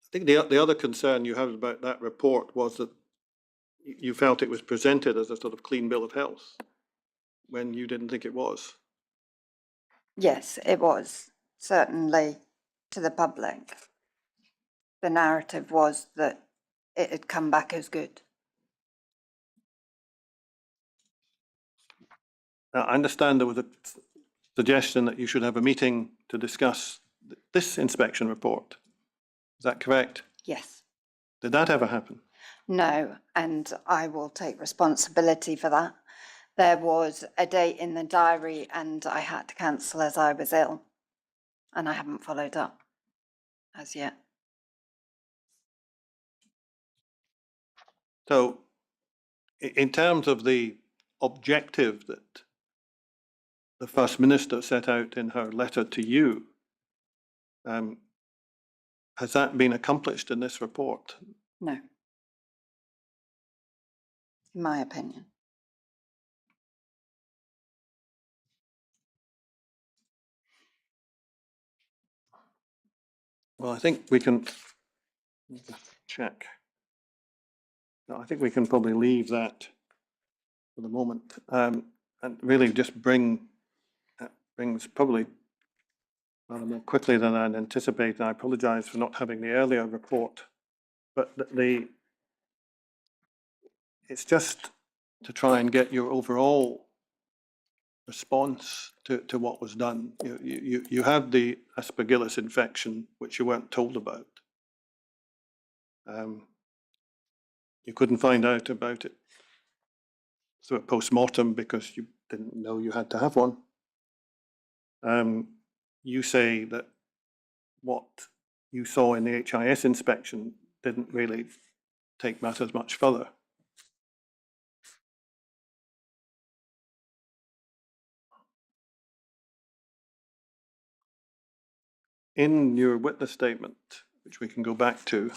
I think the other concern you had about that report was that you felt it was presented as a sort of clean bill of health when you didn't think it was. Yes, it was, certainly to the public. The narrative was that it had come back as good. Now, I understand there was a suggestion that you should have a meeting to discuss this inspection report. Is that correct? Yes. Did that ever happen? No, and I will take responsibility for that. There was a date in the diary and I had to cancel as I was ill, and I haven't followed up as yet. So, in terms of the objective that the First Minister set out in her letter to you, has that been accomplished in this report? No, in my opinion. Well, I think we can check. No, I think we can probably leave that for the moment, and really just bring brings probably rather more quickly than I'd anticipated. I apologise for not having the earlier report, but it's just to try and get your overall response to what was done. You had the Aspergillus infection, which you weren't told about. You couldn't find out about it through a post-mortem because you didn't know you had to have one. You say that what you saw in the HIS inspection didn't really take matters much further. In your witness statement, which we can go back to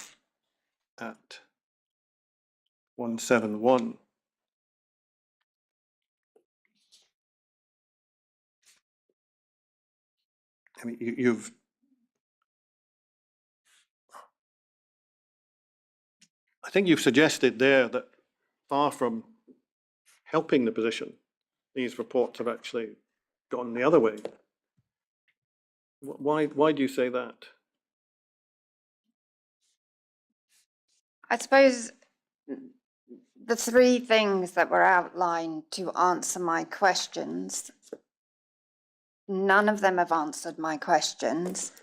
at 171, I mean, I think you've suggested there that far from helping the position, these reports have actually gone the other way. Why do you say that? I suppose the three things that were outlined to answer my questions, none of them have answered my questions.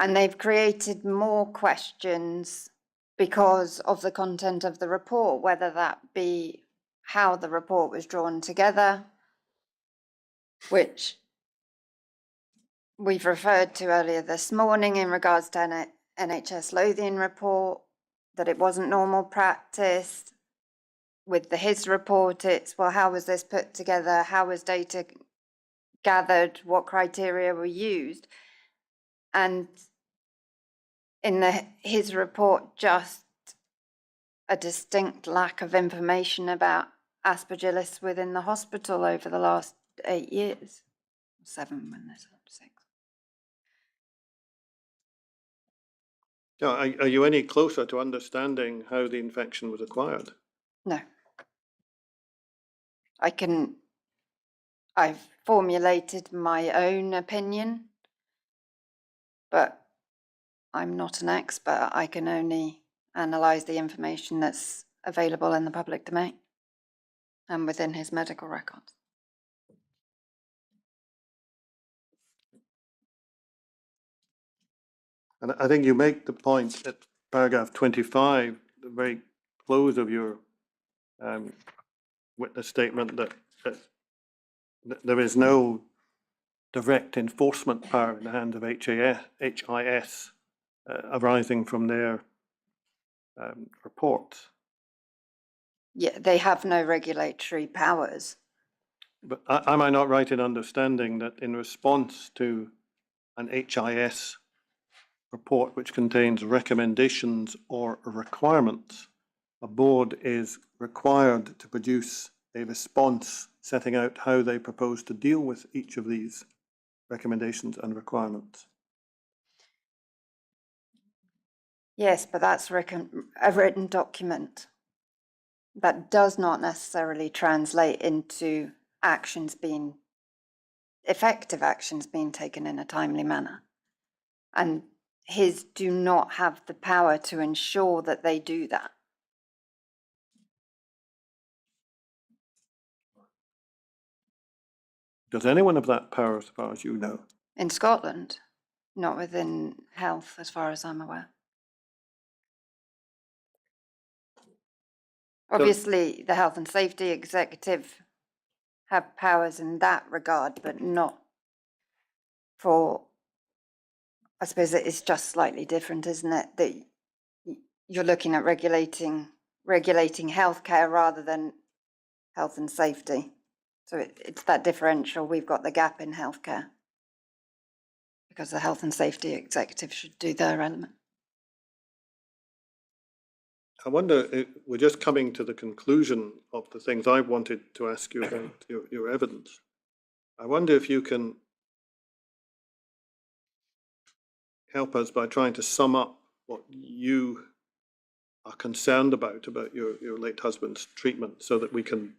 And they've created more questions because of the content of the report, whether that be how the report was drawn together, which we've referred to earlier this morning in regards to NHS Lothian report, that it wasn't normal practice. With the HIS report, it's, well, how was this put together? How was data gathered? What criteria were used? And in his report, just a distinct lack of information about Aspergillus within the hospital over the last 8 years. 7 when there's 6. Are you any closer to understanding how the infection was acquired? No. I've formulated my own opinion, but I'm not an expert. I can only analyse the information that's available in the public domain and within his medical records. And I think you make the point at paragraph 25, the very close of your witness statement, that there is no direct enforcement power in the hands of HIS arising from their reports. Yeah, they have no regulatory powers. But am I not right in understanding that in response to an HIS report which contains recommendations or requirements, a board is required to produce a response setting out how they propose to deal with each of these recommendations and requirements? Yes, but that's a written document. That does not necessarily translate into effective actions being taken in a timely manner. And his do not have the power to ensure that they do that. Does anyone have that power as far as you know? In Scotland, not within health, as far as I'm aware. Obviously, the health and safety executive have powers in that regard, but not for, I suppose it's just slightly different, isn't it? That you're looking at regulating healthcare rather than health and safety. So it's that differential. We've got the gap in healthcare because the health and safety executive should do their element. I wonder, we're just coming to the conclusion of the things I wanted to ask you about your evidence. I wonder if you can help us by trying to sum up what you are concerned about your late husband's treatment, so that we can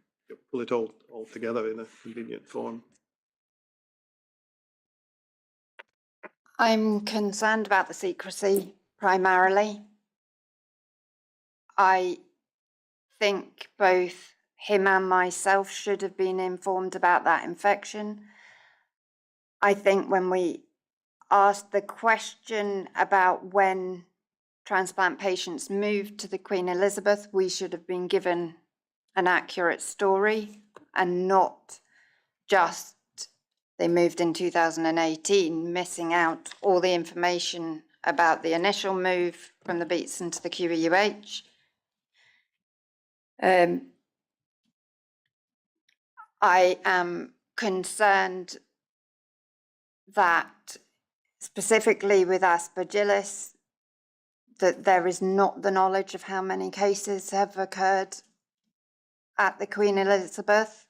pull it all together in a convenient form. I'm concerned about the secrecy primarily. I think both him and myself should have been informed about that infection. I think when we asked the question about when transplant patients moved to the Queen Elizabeth, we should have been given an accurate story and not just they moved in 2018, missing out all the information about the initial move from the Beatson to the QEUH. I am concerned that specifically with Aspergillosis, that there is not the knowledge of how many cases have occurred at the Queen Elizabeth.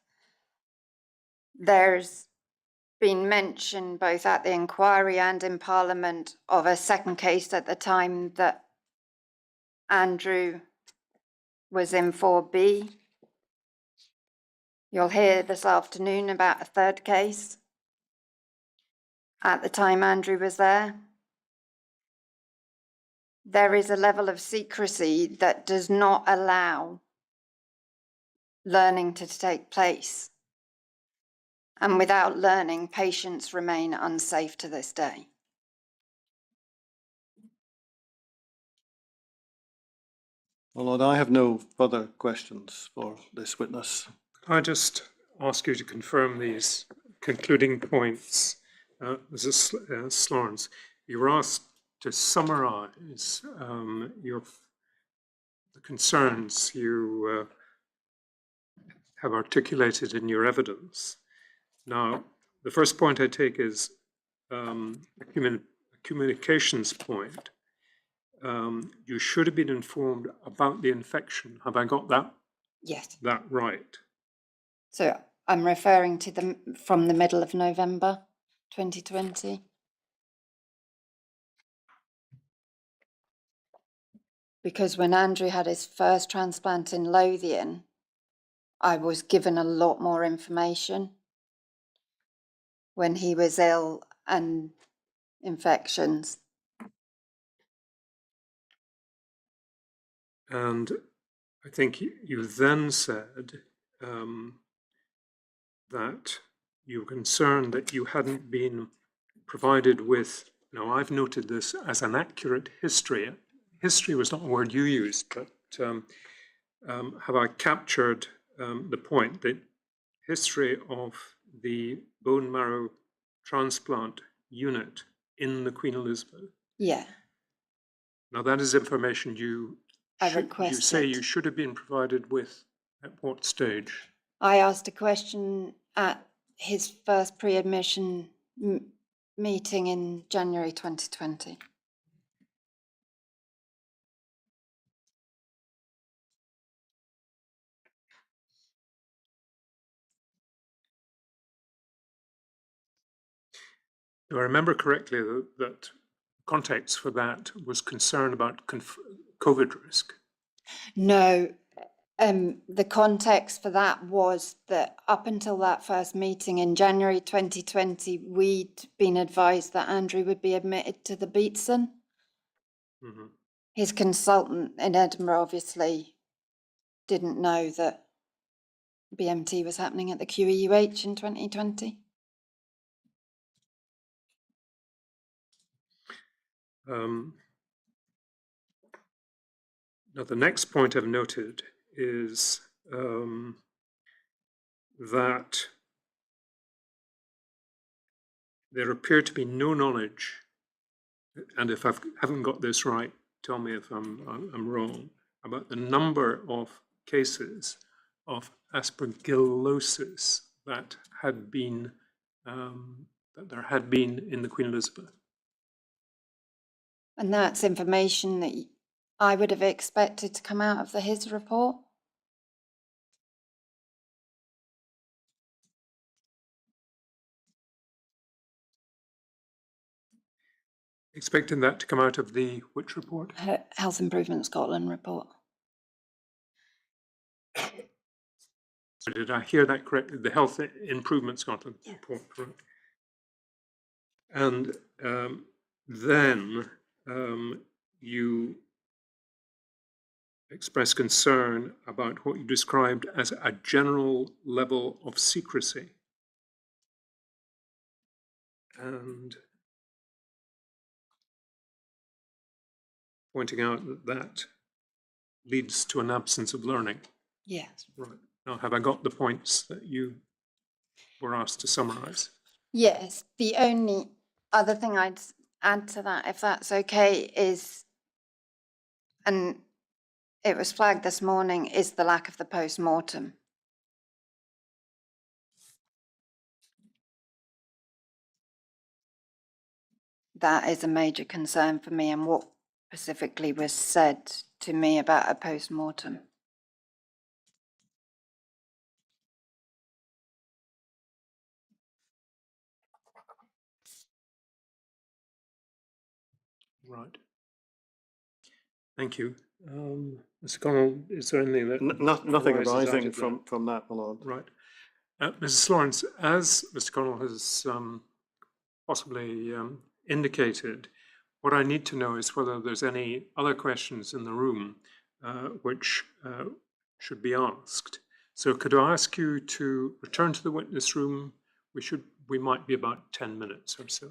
There's been mention both at the inquiry and in Parliament of a second case at the time that Andrew was in 4B. You'll hear this afternoon about a third case at the time Andrew was there. There is a level of secrecy that does not allow learning to take place. And without learning, patients remain unsafe to this day. Well, Lord, I have no further questions for this witness. Can I just ask you to confirm these concluding points? Mrs. Slorance, you were asked to summarise the concerns you have articulated in your evidence. Now, the first point I take is a communications point. You should have been informed about the infection. Have I got that? Yes. That right? So I'm referring to from the middle of November 2020. Because when Andrew had his first transplant in Lothian, I was given a lot more information when he was ill and infections. And I think you then said that you were concerned that you hadn't been provided with, now I've noted this as an accurate history. History was not a word you used, but have I captured the point that history of the bone marrow transplant unit in the Queen Elizabeth? Yeah. Now that is information you say you should have been provided with at what stage? I asked a question at his first pre-admission meeting in January 2020. Do I remember correctly that context for that was concern about COVID risk? No, the context for that was that up until that first meeting in January 2020, we'd been advised that Andrew would be admitted to the Beatson. Mm-hmm. His consultant in Edinburgh obviously didn't know that BMT was happening at the QEUH in 2020. Now, the next point I've noted is that there appeared to be no knowledge, and if I haven't got this right, tell me if I'm wrong, about the number of cases of Aspergillosis that had been that there had been in the Queen Elizabeth. And that's information that I would have expected to come out of his report. Expecting that to come out of the which report? Health Improvement Scotland report. So did I hear that correctly? The Health Improvement Scotland report, correct? And then you express concern about what you described as a general level of secrecy. And pointing out that that leads to an absence of learning. Yes. Right. Now, have I got the points that you were asked to summarize? Yes, the only other thing I'd add to that, if that's okay, is, and it was flagged this morning, is the lack of the post-mortem. That is a major concern for me, and what specifically was said to me about a post-mortem. Right. Thank you. Mr. Connell, is there anything that Nothing arises out arising of that? from that, my lord. Right. Mrs. Slorance, as Mr. Connell has possibly indicated, what I need to know is whether there's any other questions in the room which should be asked. So could I ask you to return to the witness room? We might be about 10 minutes or so.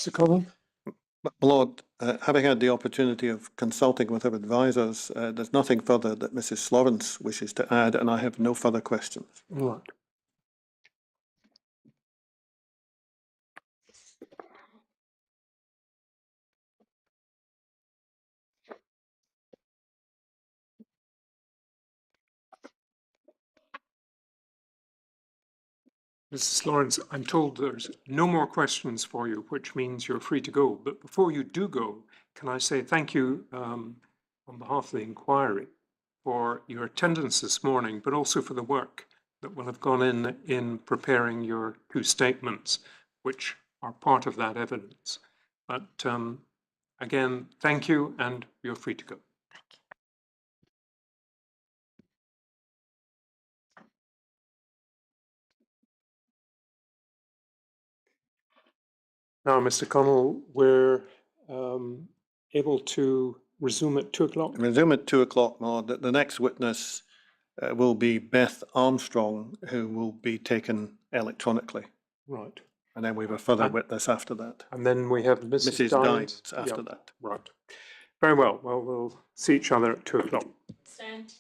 Mr. Connell? My Lord, having had the opportunity of consulting with her advisors, there's nothing further that Mrs. Slorance wishes to add, and I have no further questions. Right. Mrs. Lawrence, I'm told there's no more questions for you, which means you're free to go. But before you do go, can I say thank you on behalf of the inquiry for your attendance this morning, but also for the work that will have gone in preparing your two statements, which are part of that evidence. But again, thank you, and you're free to go. Now, Mr. Connell, we're able to resume at 2 o'clock. Resume at 2 o'clock, my Lord. The next witness will be Beth Armstrong, who will be taken electronically. Right. And then we have a further witness after that. And then we have Mrs. Dines after that. Right. Very well. Well, we'll see each other at 2 o'clock. Stand.